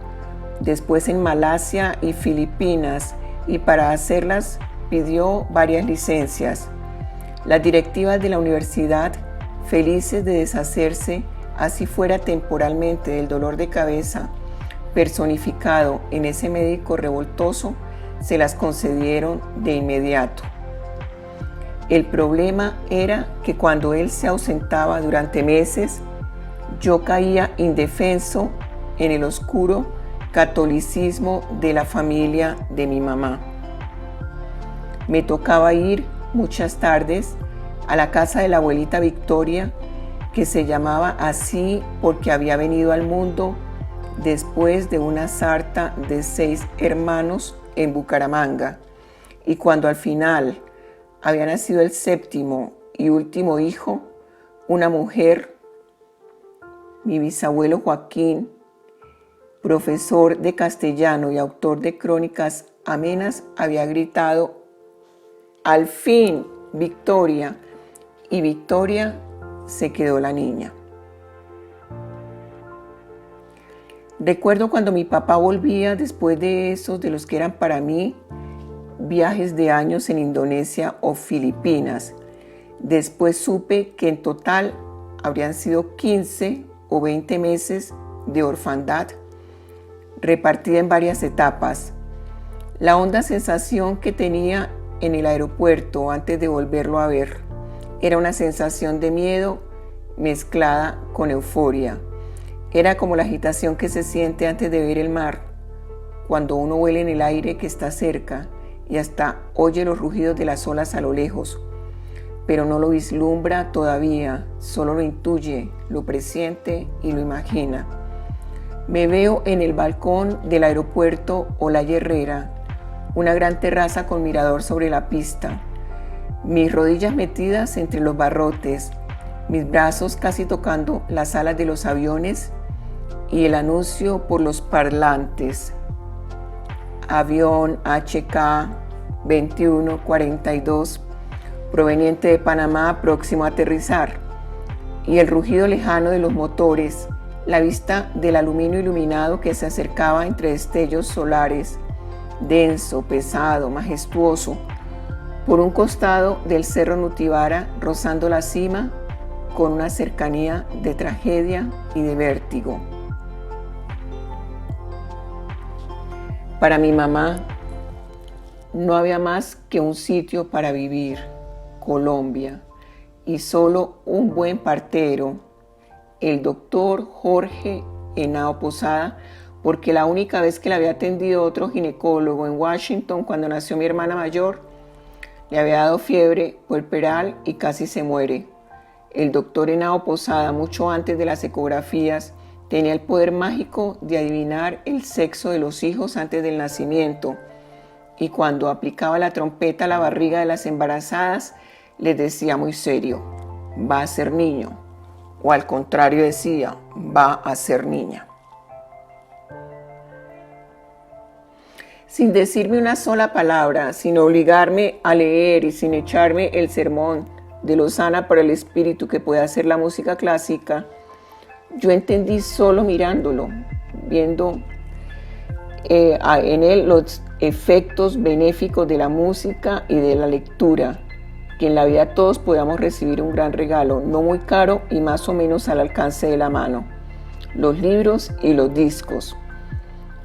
después en Malasia y Filipinas, y para hacerlas pidió varias licencias. Las directivas de la universidad, felices de deshacerse, así fuera temporalmente, del dolor de cabeza personificado en ese médico revoltoso, se las concedieron de inmediato. El problema era que cuando él se ausentaba durante meses, yo caía indefenso en el oscuro catolicismo de la familia de mi mamá. Me tocaba ir muchas tardes a la casa de la abuelita Victoria, que se llamaba así porque había venido al mundo después de una sarta de 6 hermanos en Bucaramanga, y cuando al final había nacido el 7º y último hijo, una mujer, mi bisabuelo Joaquín, profesor de castellano y autor de crónicas amenas, había gritado: «Al fin, Victoria», y Victoria se quedó la niña. Recuerdo cuando mi papá volvía después de esos, de los que eran para mí viajes de años en Indonesia o Filipinas. Después supe que en total habrían sido 15 o 20 meses de orfandad, repartida en varias etapas. La honda sensación que tenía en el aeropuerto antes de volverlo a ver era una sensación de miedo mezclada con euforia. Era como la agitación que se siente antes de ver el mar, cuando uno huele en el aire que está cerca y hasta oye los rugidos de las olas a lo lejos, pero no lo vislumbra todavía, solo lo intuye, lo presiente y lo imagina. Me veo en el balcón del aeropuerto Olaya Herrera, una gran terraza con mirador sobre la pista, mis rodillas metidas entre los barrotes, mis brazos casi tocando las alas de los aviones y el anuncio por los parlantes: avión HK 2142 proveniente de Panamá próximo a aterrizar, y el rugido lejano de los motores, la vista del aluminio iluminado que se acercaba entre destellos solares, denso, pesado, majestuoso, por un costado del cerro Nutibara, rozando la cima con una cercanía de tragedia y de vértigo. Para mi mamá no había más que un sitio para vivir, Colombia, y solo un buen partero, el doctor Jorge Henao Posada, porque la única vez que la había atendido otro ginecólogo en Washington cuando nació mi hermana mayor, le había dado fiebre puerperal y casi se muere. El doctor Henao Posada, mucho antes de las ecografías, tenía el poder mágico de adivinar el sexo de los hijos antes del nacimiento, y cuando aplicaba la trompeta a la barriga de las embarazadas, les decía muy serio: va a ser niño, o al contrario decía: va a ser niña. Sin decirme una sola palabra, sin obligarme a leer y sin echarme el sermón de Lozana para el espíritu que puede hacer la música clásica, yo entendí solo mirándolo, viendo en él los efectos benéficos de la música y de la lectura, que en la vida todos podamos recibir un gran regalo, no muy caro y más o menos al alcance de la mano: los libros y los discos.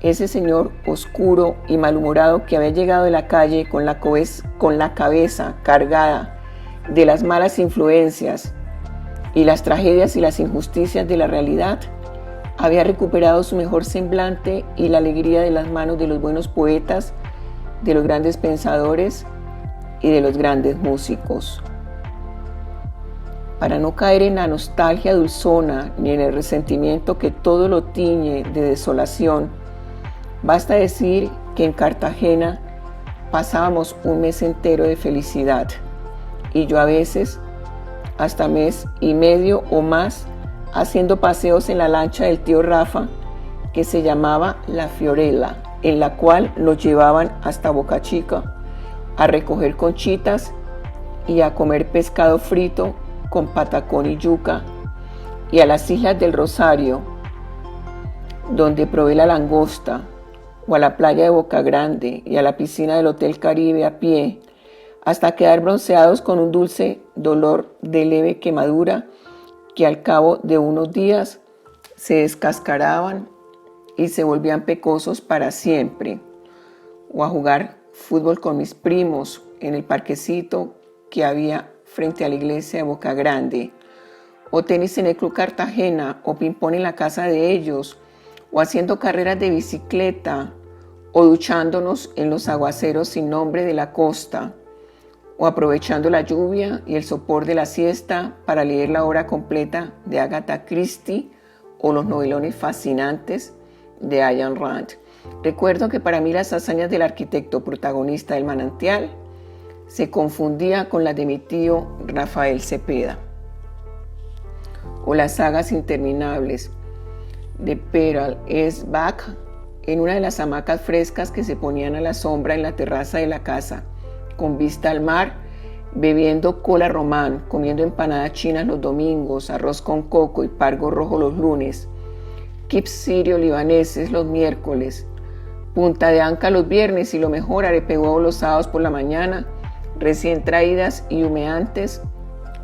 Ese señor oscuro y malhumorado que había llegado de la calle con la cabeza cargada de las malas influencias y las tragedias y las injusticias de la realidad, había recuperado su mejor semblante y la alegría de las manos de los buenos poetas, de los grandes pensadores y de los grandes músicos. Para no caer en la nostalgia dulzona ni en el resentimiento que todo lo tiñe de desolación, basta decir que en Cartagena pasábamos un mes entero de felicidad, y yo a veces hasta mes y medio o más haciendo paseos en la lancha del tío Rafa, que se llamaba La Fiorella, en la cual nos llevaban hasta Boca Chica a recoger conchitas y a comer pescado frito con patacón y yuca, y a las Islas del Rosario, donde probé la langosta, o a la playa de Boca Grande y a la piscina del Hotel Caribe a pie, hasta quedar bronceados con un dulce dolor de leve quemadura que al cabo de unos días se descascaraban y se volvían pecosos para siempre, o a jugar fútbol con mis primos en el parquecito que había frente a la iglesia de Boca Grande, o tenis en el Club Cartagena, o ping-pong en la casa de ellos, o haciendo carreras de bicicleta, o duchándonos en los aguaceros sin nombre de la costa, o aprovechando la lluvia y el sopor de la siesta para leer la obra completa de Agatha Christie o los novelones fascinantes de Ayn Rand. Recuerdo que para mí las hazañas del arquitecto protagonista del Manantial se confundía con las de mi tío Rafael Cepeda, o las sagas interminables de Pearl S. Bach en una de las hamacas frescas que se ponían a la sombra en la terraza de la casa, con vista al mar, bebiendo cola román, comiendo empanadas chinas los domingos, arroz con coco y pargo rojo los lunes, kibs sirio libaneses los miércoles, punta de anca los viernes y lo mejor arepehuevos los sábados por la mañana, recién traídas y humeantes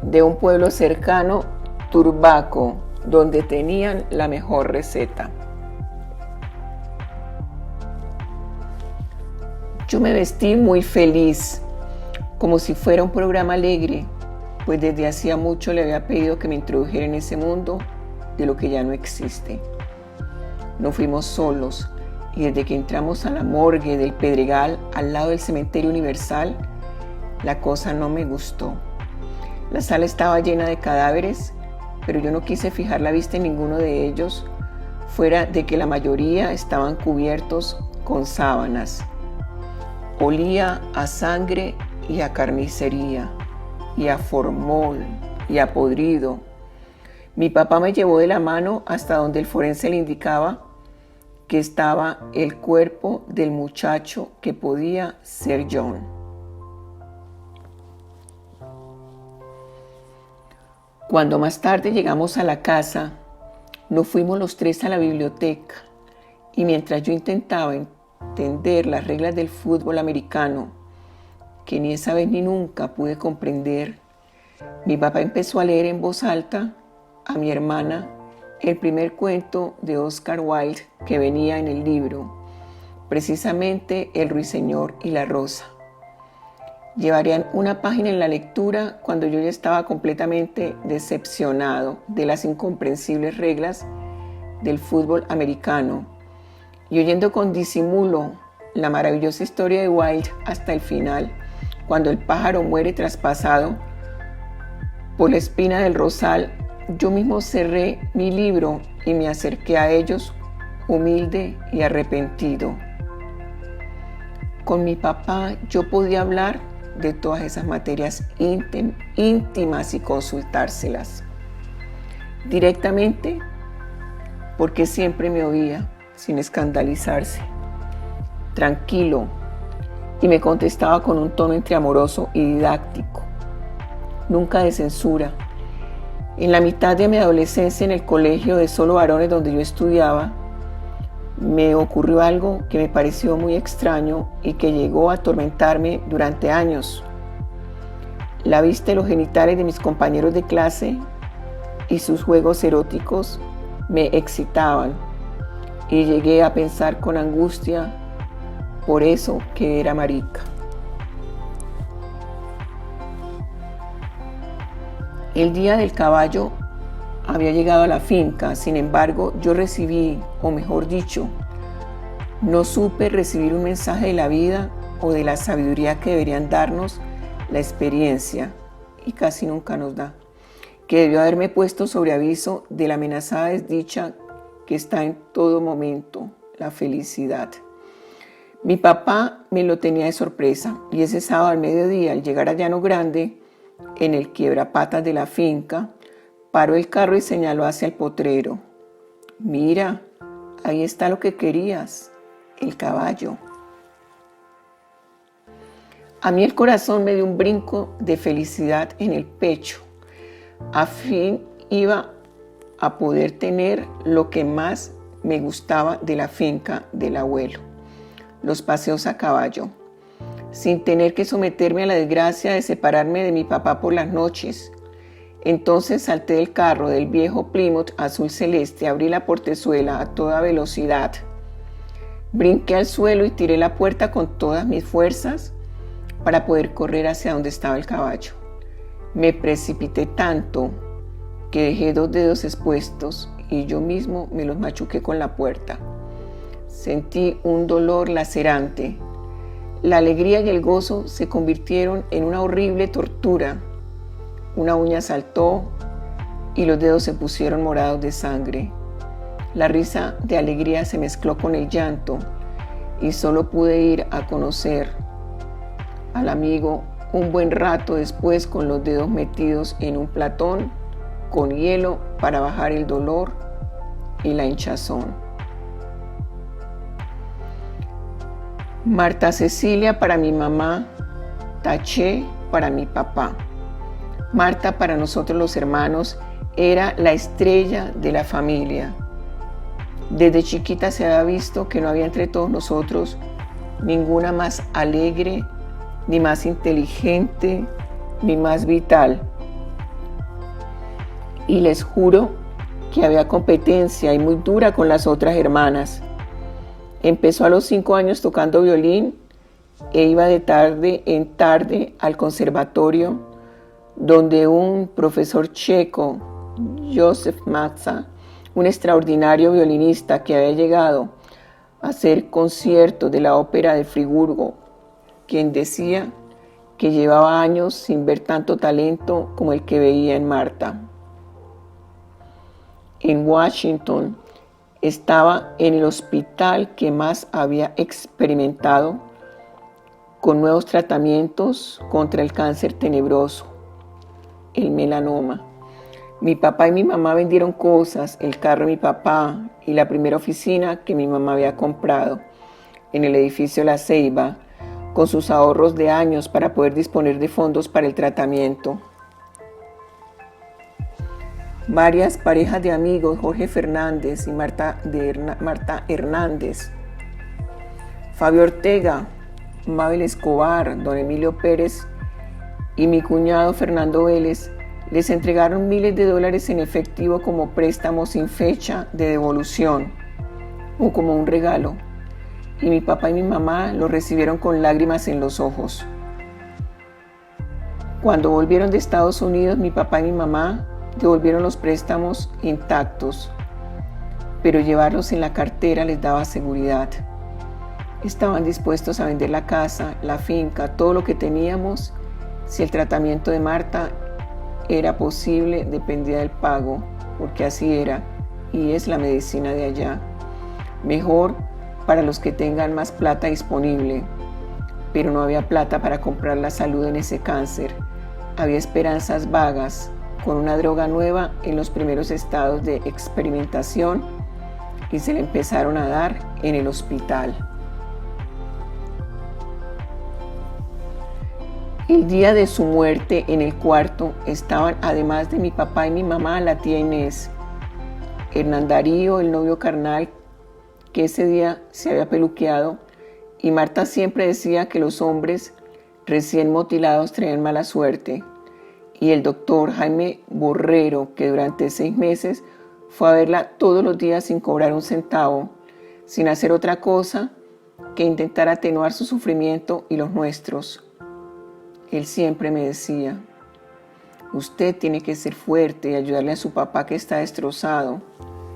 de un pueblo cercano, Turbaco, donde tenían la mejor receta. Yo me vestí muy feliz, como si fuera un programa alegre, pues desde hacía mucho le había pedido que me introdujera en ese mundo de lo que ya no existe. No fuimos solos, y desde que entramos a la morgue del Pedregal, al lado del Cementerio Universal, la cosa no me gustó. La sala estaba llena de cadáveres, pero yo no quise fijar la vista en ninguno de ellos, fuera de que la mayoría estaban cubiertos con sábanas. Olía a sangre y a carnicería, y a formol, y a podrido. Mi papá me llevó de la mano hasta donde el forense le indicaba que estaba el cuerpo del muchacho que podía ser John. Cuando más tarde llegamos a la casa, nos fuimos los tres a la biblioteca, y mientras yo intentaba entender las reglas del fútbol americano, que ni esa vez ni nunca pude comprender, mi papá empezó a leer en voz alta a mi hermana el primer cuento de Oscar Wilde que venía en el libro, precisamente El ruiseñor y la rosa. Llevarían una página en la lectura cuando yo ya estaba completamente decepcionado de las incomprensibles reglas del fútbol americano, y oyendo con disimulo la maravillosa historia de Wilde hasta el final, cuando el pájaro muere traspasado por la espina del rosal, yo mismo cerré mi libro y me acerqué a ellos humilde y arrepentido. Con mi papá yo podía hablar de todas esas materias íntimas y consultárselas directamente, porque siempre me oía sin escandalizarse, tranquilo, y me contestaba con un tono entre amoroso y didáctico, nunca de censura. En la mitad de mi adolescencia, en el colegio de solo varones donde yo estudiaba, me ocurrió algo que me pareció muy extraño y que llegó a atormentarme durante años. La vista de los genitales de mis compañeros de clase y sus juegos eróticos me excitaban, y llegué a pensar con angustia por eso que era marica. El día del caballo había llegado a la finca, sin embargo, yo recibí, o mejor dicho, no supe recibir un mensaje de la vida o de la sabiduría que deberían darnos la experiencia, y casi nunca nos da, que debió haberme puesto sobre aviso de la amenazada desdicha que está en todo momento, la felicidad. Mi papá me lo tenía de sorpresa, y ese sábado al mediodía, al llegar a Llano Grande, en el quiebrapatas de la finca, paró el carro y señaló hacia el potrero. Mira, ahí está lo que querías, el caballo. A mí el corazón me dio un brinco de felicidad en el pecho. A fin iba a poder tener lo que más me gustaba de la finca del abuelo, los paseos a caballo, sin tener que someterme a la desgracia de separarme de mi papá por las noches. Entonces salté del carro del viejo Plymouth azul celeste, abrí la portezuela a toda velocidad, brinqué al suelo y tiré la puerta con todas mis fuerzas para poder correr hacia donde estaba el caballo. Me precipité tanto que dejé 2 dedos expuestos y yo mismo me los machuqué con la puerta. Sentí un dolor lacerante. La alegría y el gozo se convirtieron en una horrible tortura. Una uña saltó y los dedos se pusieron morados de sangre. La risa de alegría se mezcló con el llanto y solo pude ir a conocer al amigo un buen rato después con los dedos metidos en un platón con hielo para bajar el dolor y la hinchazón. Marta Cecilia para mi mamá, Taché para mi papá. Marta para nosotros los hermanos era la estrella de la familia. Desde chiquita se había visto que no había entre todos nosotros ninguna más alegre, ni más inteligente, ni más vital. Y les juro que había competencia y muy dura con las otras hermanas. Empezó a los 5 años tocando violín e iba de tarde en tarde al conservatorio, donde un profesor checo, Josef Maxa, un extraordinario violinista que había llegado a hacer conciertos de la ópera de Friburgo, quien decía que llevaba años sin ver tanto talento como el que veía en Marta. En Washington estaba en el hospital que más había experimentado con nuevos tratamientos contra el cáncer tenebroso, el melanoma. Mi papá y mi mamá vendieron cosas, el carro de mi papá y la primera oficina que mi mamá había comprado en el edificio La Ceiba, con sus ahorros de años para poder disponer de fondos para el tratamiento. Varias parejas de amigos, Jorge Fernández y Marta Hernández, Fabio Ortega, Mabel Escobar, don Emilio Pérez y mi cuñado Fernando Vélez, les entregaron miles de dólares en efectivo como préstamo sin fecha de devolución o como un regalo. Y mi papá y mi mamá lo recibieron con lágrimas en los ojos. Cuando volvieron de Estados Unidos, mi papá y mi mamá devolvieron los préstamos intactos. pero llevarlos en la cartera les daba seguridad. Estaban dispuestos a vender la casa, la finca, todo lo que teníamos. Si el tratamiento de Marta era posible, dependía del pago, porque así era y es la medicina de allá. Mejor para los que tengan más plata disponible, pero no había plata para comprar la salud en ese cáncer. Había esperanzas vagas, con una droga nueva en los primeros estados de experimentación, y se le empezaron a dar en el hospital. El día de su muerte, en el cuarto estaban, además de mi papá y mi mamá, la tía Inés, Hernán Darío, el novio carnal, que ese día se había peluqueado, y Marta siempre decía que los hombres recién mutilados traían mala suerte, y el doctor Jaime Borrero, que durante 6 meses fue a verla todos los días sin cobrar un centavo, sin hacer otra cosa que intentar atenuar su sufrimiento y los nuestros. Él siempre me decía: usted tiene que ser fuerte y ayudarle a su papá que está destrozado.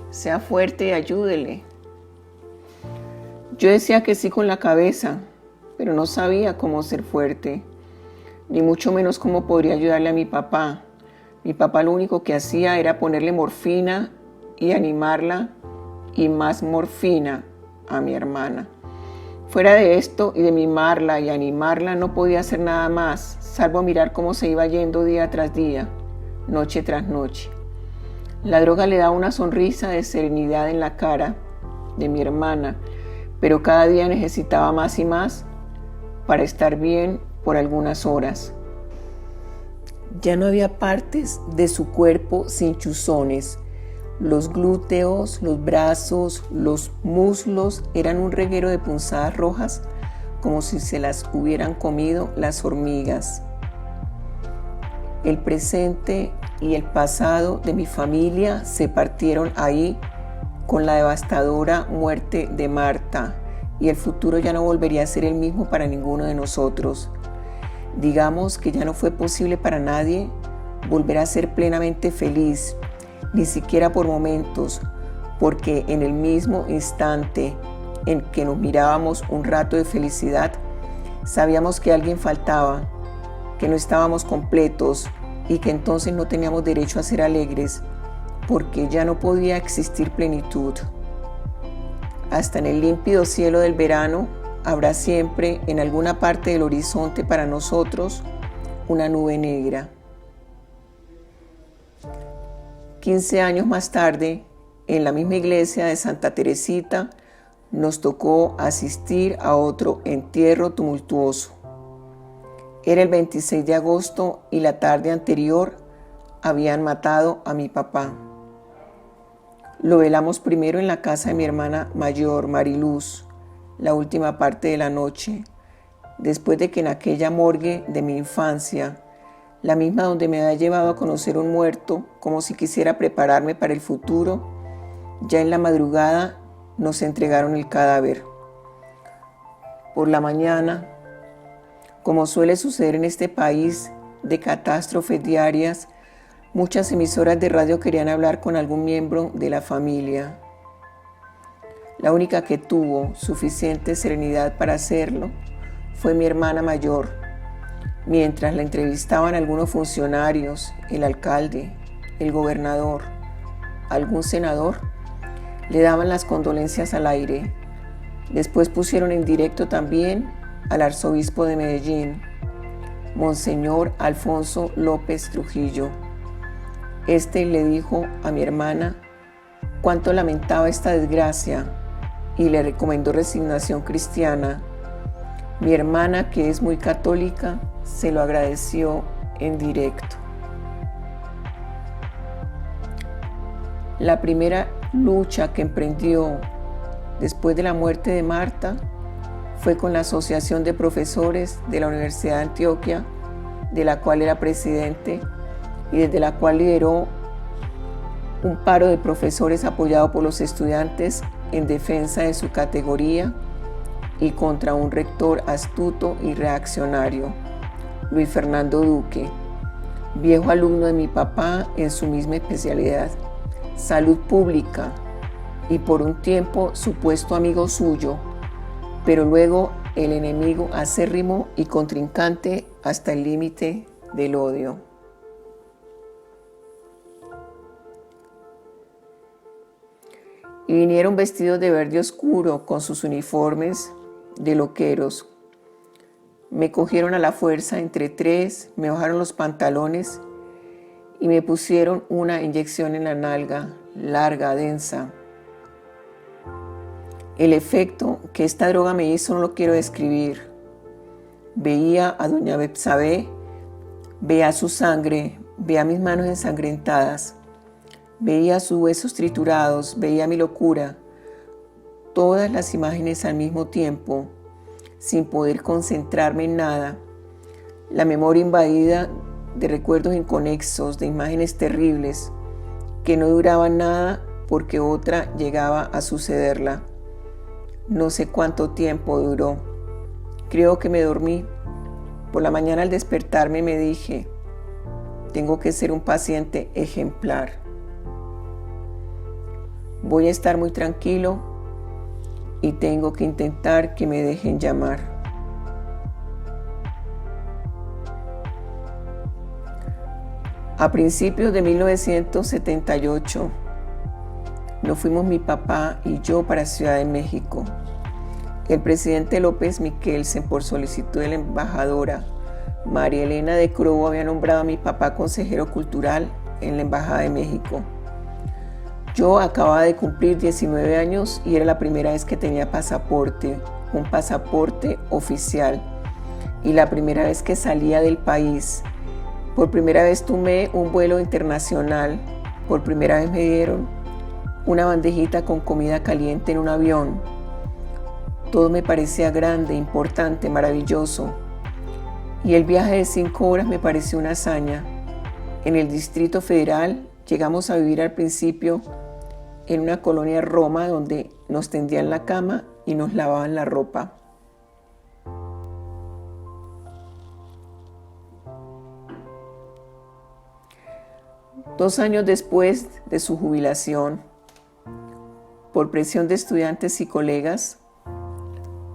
Sea fuerte y ayúdele. Yo decía que sí con la cabeza, pero no sabía cómo ser fuerte, ni mucho menos cómo podría ayudarle a mi papá. Mi papá lo único que hacía era ponerle morfina y animarla, y más morfina, a mi hermana. Fuera de esto y de mimarla y animarla, no podía hacer nada más, salvo mirar cómo se iba yendo día tras día, noche tras noche. La droga le daba una sonrisa de serenidad en la cara de mi hermana, pero cada día necesitaba más y más para estar bien por algunas horas. Ya no había partes de su cuerpo sin chuzones. Los glúteos, los brazos, los muslos eran un reguero de punzadas rojas, como si se las hubieran comido las hormigas. El presente y el pasado de mi familia se partieron ahí con la devastadora muerte de Marta, y el futuro ya no volvería a ser el mismo para ninguno de nosotros. Digamos que ya no fue posible para nadie volver a ser plenamente feliz, ni siquiera por momentos, porque en el mismo instante en que nos mirábamos un rato de felicidad, sabíamos que alguien faltaba, que no estábamos completos y que entonces no teníamos derecho a ser alegres, porque ya no podía existir plenitud. Hasta en el límpido cielo del verano habrá siempre en alguna parte del horizonte para nosotros una nube negra. 15 años más tarde, en la misma iglesia de Santa Teresita, nos tocó asistir a otro entierro tumultuoso. Era el 26 de agosto y la tarde anterior habían matado a mi papá. Lo velamos primero en la casa de mi hermana mayor, Mariluz, la última parte de la noche, después de que en aquella morgue de mi infancia, la misma donde me había llevado a conocer un muerto, como si quisiera prepararme para el futuro, ya en la madrugada nos entregaron el cadáver. Por la mañana, como suele suceder en este país de catástrofes diarias, muchas emisoras de radio querían hablar con algún miembro de la familia. La única que tuvo suficiente serenidad para hacerlo fue mi hermana mayor. Mientras la entrevistaban algunos funcionarios, el alcalde, el gobernador, algún senador, le daban las condolencias al aire. Después pusieron en directo también al arzobispo de Medellín, Monseñor Alfonso López Trujillo. Este le dijo a mi hermana cuánto lamentaba esta desgracia y le recomendó resignación cristiana. Mi hermana, que es muy católica, se lo agradeció en directo. La primera lucha que emprendió después de la muerte de Marta fue con la Asociación de Profesores de la Universidad de Antioquia, de la cual era presidente y desde la cual lideró un paro de profesores apoyado por los estudiantes en defensa de su categoría y contra un rector astuto y reaccionario, Luis Fernando Duque, viejo alumno de mi papá en su misma especialidad, salud pública, y por un tiempo supuesto amigo suyo, pero luego el enemigo acérrimo y contrincante hasta el límite del odio. Y vinieron vestidos de verde oscuro con sus uniformes de loqueros. Me cogieron a la fuerza entre tres, me bajaron los pantalones y me pusieron una inyección en la nalga, larga, densa. El efecto que esta droga me hizo no lo quiero describir. Veía a doña Betsabé, veía su sangre, veía mis manos ensangrentadas, veía sus huesos triturados, veía mi locura, todas las imágenes al mismo tiempo, sin poder concentrarme en nada, la memoria invadida de recuerdos inconexos, de imágenes terribles, que no duraban nada porque otra llegaba a sucederla. No sé cuánto tiempo duró. Creo que me dormí. Por la mañana al despertarme me dije, tengo que ser un paciente ejemplar. Voy a estar muy tranquilo y tengo que intentar que me dejen llamar. A principios de 1978, nos fuimos mi papá y yo para Ciudad de México. El presidente López Miquelsen, por solicitud de la embajadora María Elena de Crobo, había nombrado a mi papá consejero cultural en la Embajada de México. Yo acababa de cumplir 19 años y era la primera vez que tenía pasaporte, un pasaporte oficial, y la primera vez que salía del país. Por primera vez tomé un vuelo internacional, por primera vez me dieron una bandejita con comida caliente en un avión. Todo me parecía grande, importante, maravilloso. Y el viaje de 5 horas me pareció una hazaña. En el Distrito Federal llegamos a vivir al principio en una colonia Roma donde nos tendían la cama y nos lavaban la ropa. Dos años después de su jubilación, por presión de estudiantes y colegas,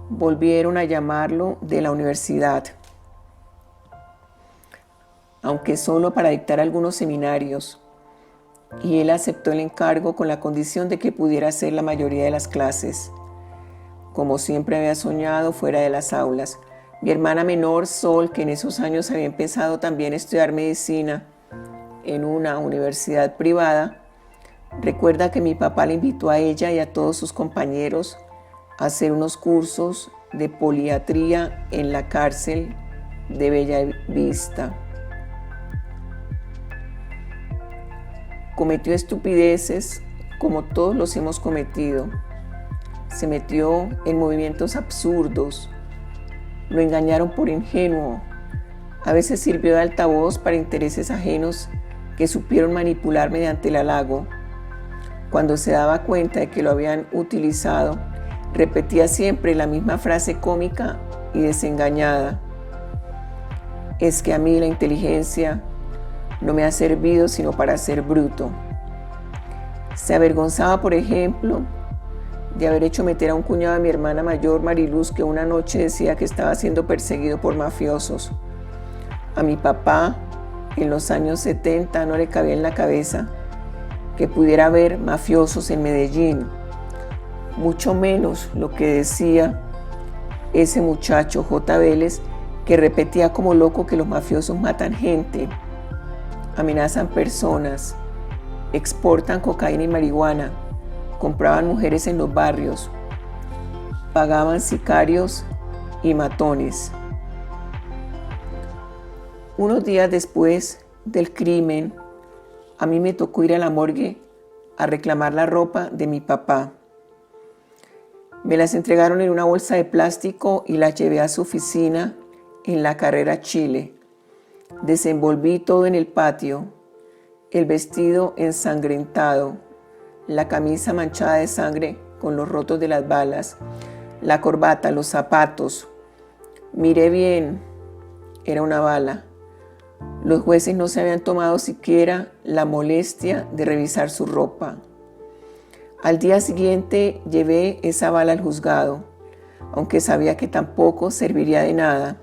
volvieron a llamarlo de la universidad, aunque solo para dictar algunos seminarios, y él aceptó el encargo con la condición de que pudiera hacer la mayoría de las clases, como siempre había soñado fuera de las aulas. Mi hermana menor, Sol, que en esos años había empezado también a estudiar medicina en una universidad privada, recuerda que mi papá le invitó a ella y a todos sus compañeros a hacer unos cursos de poliatría en la cárcel de Bellavista. Cometió estupideces como todos los hemos cometido. Se metió en movimientos absurdos. Lo engañaron por ingenuo. A veces sirvió de altavoz para intereses ajenos que supieron manipular mediante el halago. Cuando se daba cuenta de que lo habían utilizado, repetía siempre la misma frase cómica y desengañada. Es que a mí la inteligencia no me ha servido sino para ser bruto. Se avergonzaba, por ejemplo, de haber hecho meter a un cuñado de mi hermana mayor, Mariluz, que una noche decía que estaba siendo perseguido por mafiosos. A mi papá, en los años 70, no le cabía en la cabeza que pudiera haber mafiosos en Medellín, mucho menos lo que decía ese muchacho J. Vélez, que repetía como loco que los mafiosos matan gente, amenazan personas, exportan cocaína y marihuana, compraban mujeres en los barrios, pagaban sicarios y matones. Unos días después del crimen, a mí me tocó ir a la morgue a reclamar la ropa de mi papá. Me las entregaron en una bolsa de plástico y las llevé a su oficina en la Carrera Chile. Desenvolví todo en el patio, el vestido ensangrentado, la camisa manchada de sangre con los rotos de las balas, la corbata, los zapatos. Miré bien, era una bala. Los jueces no se habían tomado siquiera la molestia de revisar su ropa. Al día siguiente llevé esa bala al juzgado, aunque sabía que tampoco serviría de nada,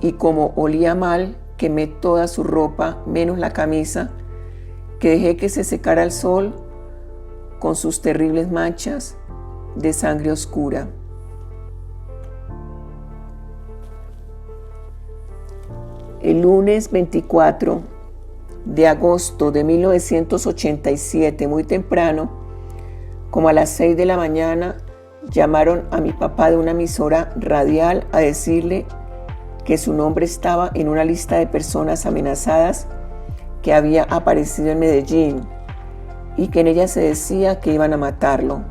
y como olía mal, quemé toda su ropa, menos la camisa, que dejé que se secara al sol con sus terribles manchas de sangre oscura. El lunes 24 de agosto de 1987, muy temprano, como a las 6 de la mañana, llamaron a mi papá de una emisora radial a decirle que su nombre estaba en una lista de personas amenazadas que había aparecido en Medellín y que en ella se decía que iban a matarlo.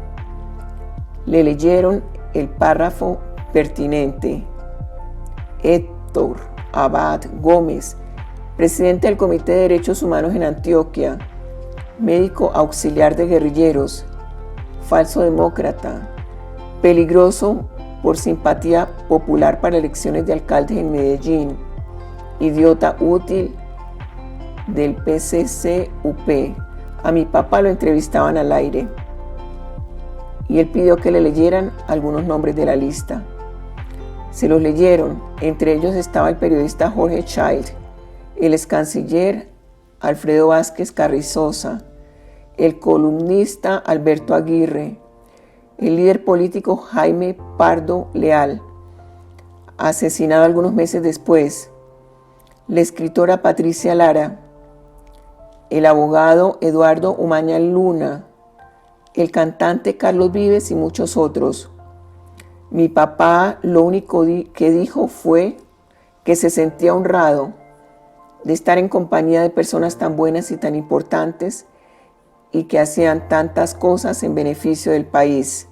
Le leyeron el párrafo pertinente. Héctor Abad Gómez, presidente del Comité de Derechos Humanos en Antioquia, médico auxiliar de guerrilleros, falso demócrata, peligroso por simpatía popular para elecciones de alcaldes en Medellín, idiota útil del PCC-UP. A mi papá lo entrevistaban al aire y él pidió que le leyeran algunos nombres de la lista. Se los leyeron, entre ellos estaba el periodista Jorge Child, el excanciller Alfredo Vázquez Carrizosa, el columnista Alberto Aguirre, el líder político Jaime Pardo Leal, asesinado algunos meses después, la escritora Patricia Lara, el abogado Eduardo Umaña Luna, el cantante Carlos Vives y muchos otros. Mi papá lo único que dijo fue que se sentía honrado de estar en compañía de personas tan buenas y tan importantes y que hacían tantas cosas en beneficio del país.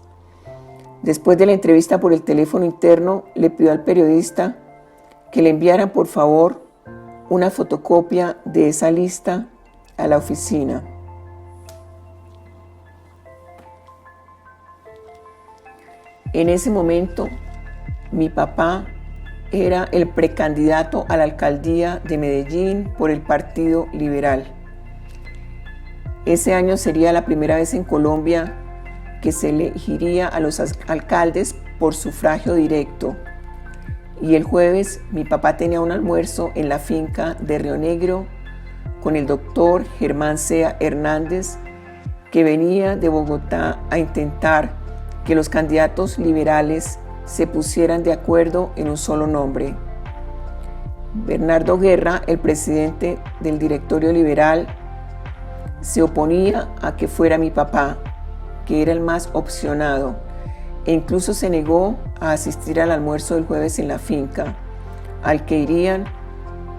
Después de la entrevista por el teléfono interno, le pidió al periodista que le enviaran por favor una fotocopia de esa lista a la oficina. En ese momento, mi papá era el precandidato a la alcaldía de Medellín por el Partido Liberal. Ese año sería la primera vez en Colombia que se elegiría a los alcaldes por sufragio directo. Y el jueves mi papá tenía un almuerzo en la finca de Río Negro con el doctor Germán Sea Hernández, que venía de Bogotá a intentar que los candidatos liberales se pusieran de acuerdo en un solo nombre. Bernardo Guerra, el presidente del directorio liberal, se oponía a que fuera mi papá, que era el más opcionado, e incluso se negó a asistir al almuerzo del jueves en la finca, al que irían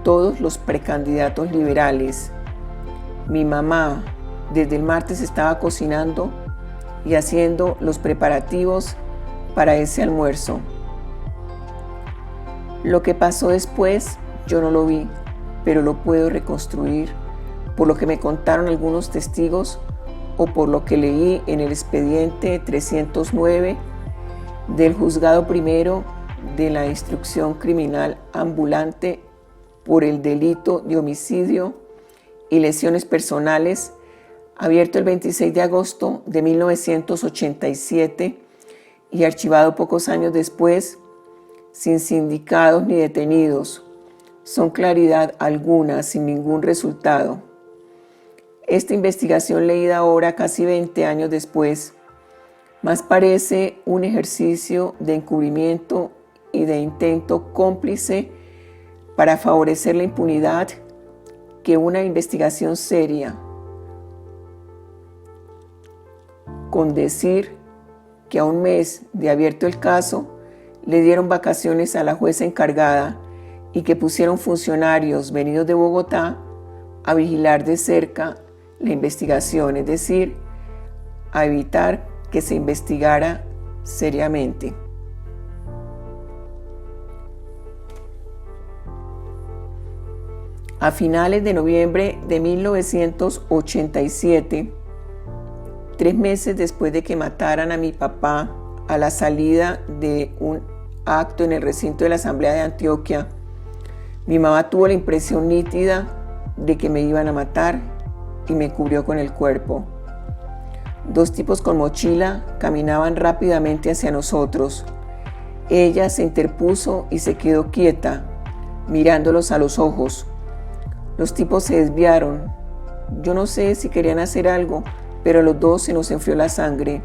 todos los precandidatos liberales. Mi mamá desde el martes estaba cocinando y haciendo los preparativos para ese almuerzo. Lo que pasó después yo no lo vi, pero lo puedo reconstruir por lo que me contaron algunos testigos o por lo que leí en el expediente 309 del Juzgado Primero de la Instrucción Criminal Ambulante por el delito de homicidio y lesiones personales, abierto el 26 de agosto de 1987 y archivado pocos años después, sin sindicados ni detenidos. Son claridad alguna, sin ningún resultado. Esta investigación leída ahora, casi 20 años después, más parece un ejercicio de encubrimiento y de intento cómplice para favorecer la impunidad que una investigación seria. Con decir que a un mes de abierto el caso, le dieron vacaciones a la jueza encargada y que pusieron funcionarios venidos de Bogotá a vigilar de cerca la investigación, es decir, a evitar que se investigara seriamente. A finales de noviembre de 1987, 3 meses después de que mataran a mi papá, a la salida de un acto en el recinto de la Asamblea de Antioquia, mi mamá tuvo la impresión nítida de que me iban a matar y me cubrió con el cuerpo. 2 tipos con mochila caminaban rápidamente hacia nosotros. Ella se interpuso y se quedó quieta, mirándolos a los ojos. Los tipos se desviaron. Yo no sé si querían hacer algo, pero a los 2 se nos enfrió la sangre.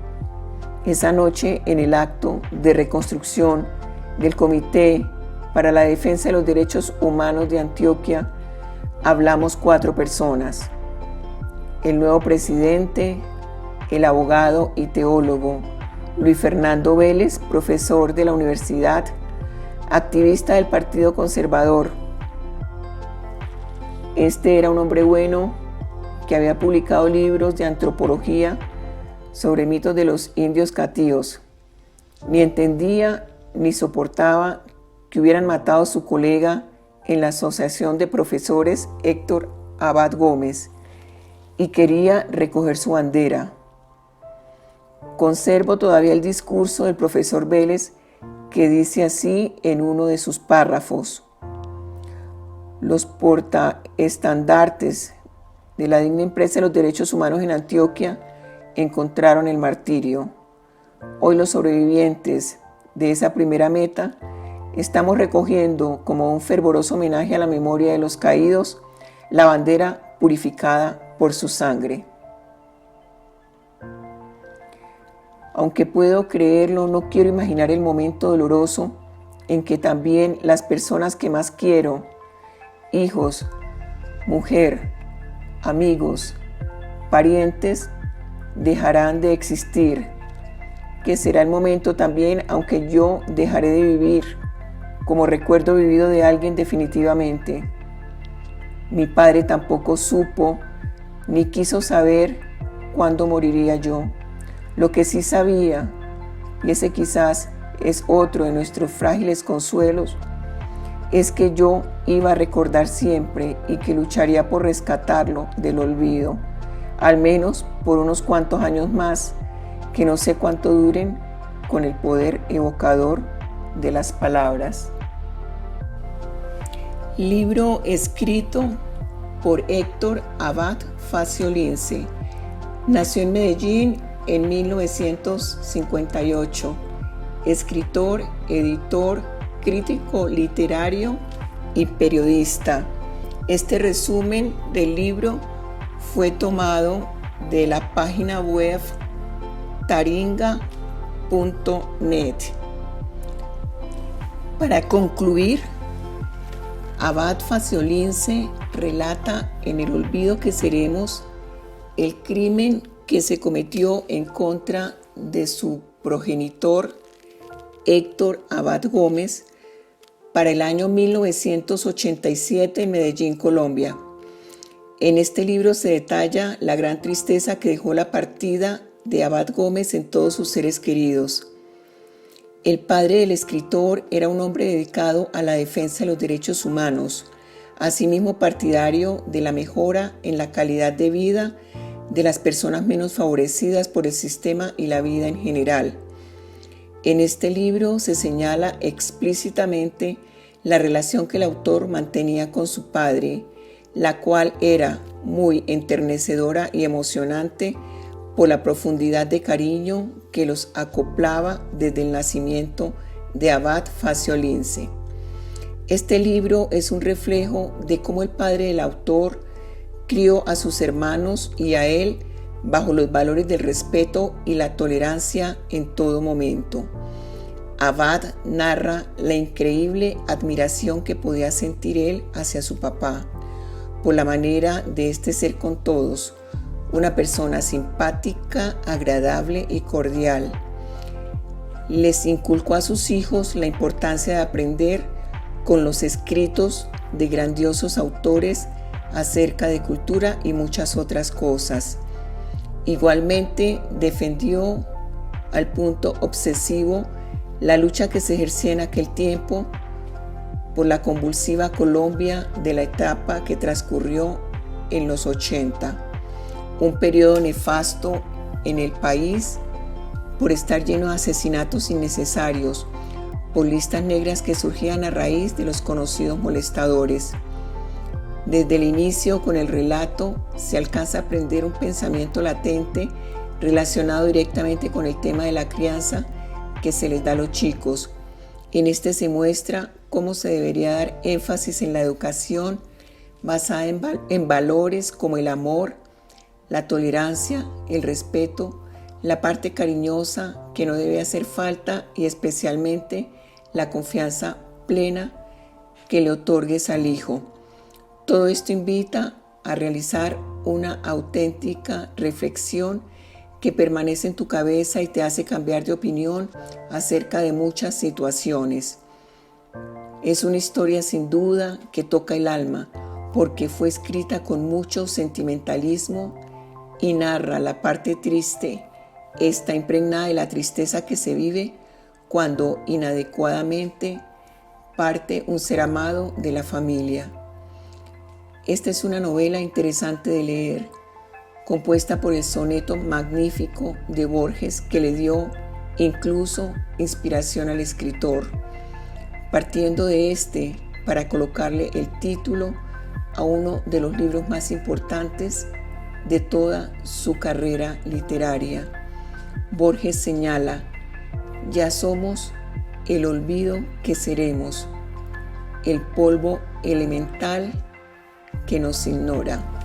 Esa noche, en el acto de reconstrucción del Comité para la Defensa de los Derechos Humanos de Antioquia, hablamos 4 personas: el nuevo presidente, el abogado y teólogo Luis Fernando Vélez, profesor de la universidad, activista del Partido Conservador. Este era un hombre bueno que había publicado libros de antropología sobre mitos de los indios catíos. Ni entendía ni soportaba que hubieran matado a su colega en la Asociación de Profesores Héctor Abad Gómez y quería recoger su bandera. Conservo todavía el discurso del profesor Vélez que dice así en uno de sus párrafos: los portaestandartes de la digna empresa de los derechos humanos en Antioquia encontraron el martirio. Hoy los sobrevivientes de esa primera meta estamos recogiendo como un fervoroso homenaje a la memoria de los caídos la bandera purificada por su sangre. Aunque puedo creerlo, no quiero imaginar el momento doloroso en que también las personas que más quiero, hijos, mujer, amigos, parientes, dejarán de existir, que será el momento también, aunque yo dejaré de vivir, como recuerdo vivido de alguien definitivamente. Mi padre tampoco supo ni quiso saber cuándo moriría yo. Lo que sí sabía, y ese quizás es otro de nuestros frágiles consuelos, es que yo iba a recordar siempre y que lucharía por rescatarlo del olvido, al menos por unos cuantos años más, que no sé cuánto duren, con el poder evocador de las palabras. Libro escrito por Héctor Abad Faciolince. Nació en Medellín en 1958. Escritor, editor, crítico literario y periodista. Este resumen del libro fue tomado de la página web taringa.net. Para concluir, Abad Faciolince relata en El olvido que seremos el crimen que se cometió en contra de su progenitor Héctor Abad Gómez para el año 1987 en Medellín, Colombia. En este libro se detalla la gran tristeza que dejó la partida de Abad Gómez en todos sus seres queridos. El padre del escritor era un hombre dedicado a la defensa de los derechos humanos, asimismo partidario de la mejora en la calidad de vida de las personas menos favorecidas por el sistema y la vida en general. En este libro se señala explícitamente la relación que el autor mantenía con su padre, la cual era muy enternecedora y emocionante por la profundidad de cariño que los acoplaba desde el nacimiento de Abad Faciolince. Este libro es un reflejo de cómo el padre del autor crió a sus hermanos y a él bajo los valores del respeto y la tolerancia en todo momento. Abad narra la increíble admiración que podía sentir él hacia su papá, por la manera de este ser con todos, una persona simpática, agradable y cordial. Les inculcó a sus hijos la importancia de aprender con los escritos de grandiosos autores acerca de cultura y muchas otras cosas. Igualmente defendió al punto obsesivo la lucha que se ejercía en aquel tiempo por la convulsiva Colombia de la etapa que transcurrió en los 80, un periodo nefasto en el país por estar lleno de asesinatos innecesarios, por listas negras que surgían a raíz de los conocidos molestadores. Desde el inicio, con el relato, se alcanza a aprender un pensamiento latente relacionado directamente con el tema de la crianza que se les da a los chicos. En este se muestra cómo se debería dar énfasis en la educación basada en valores como el amor, la tolerancia, el respeto, la parte cariñosa que no debe hacer falta y especialmente la confianza plena que le otorgues al hijo. Todo esto invita a realizar una auténtica reflexión que permanece en tu cabeza y te hace cambiar de opinión acerca de muchas situaciones. Es una historia sin duda que toca el alma porque fue escrita con mucho sentimentalismo y narra la parte triste. Está impregnada de la tristeza que se vive cuando inadecuadamente parte un ser amado de la familia. Esta es una novela interesante de leer, compuesta por el soneto magnífico de Borges que le dio incluso inspiración al escritor, partiendo de este para colocarle el título a uno de los libros más importantes de toda su carrera literaria. Borges señala: ya somos el olvido que seremos, el polvo elemental que nos ignora.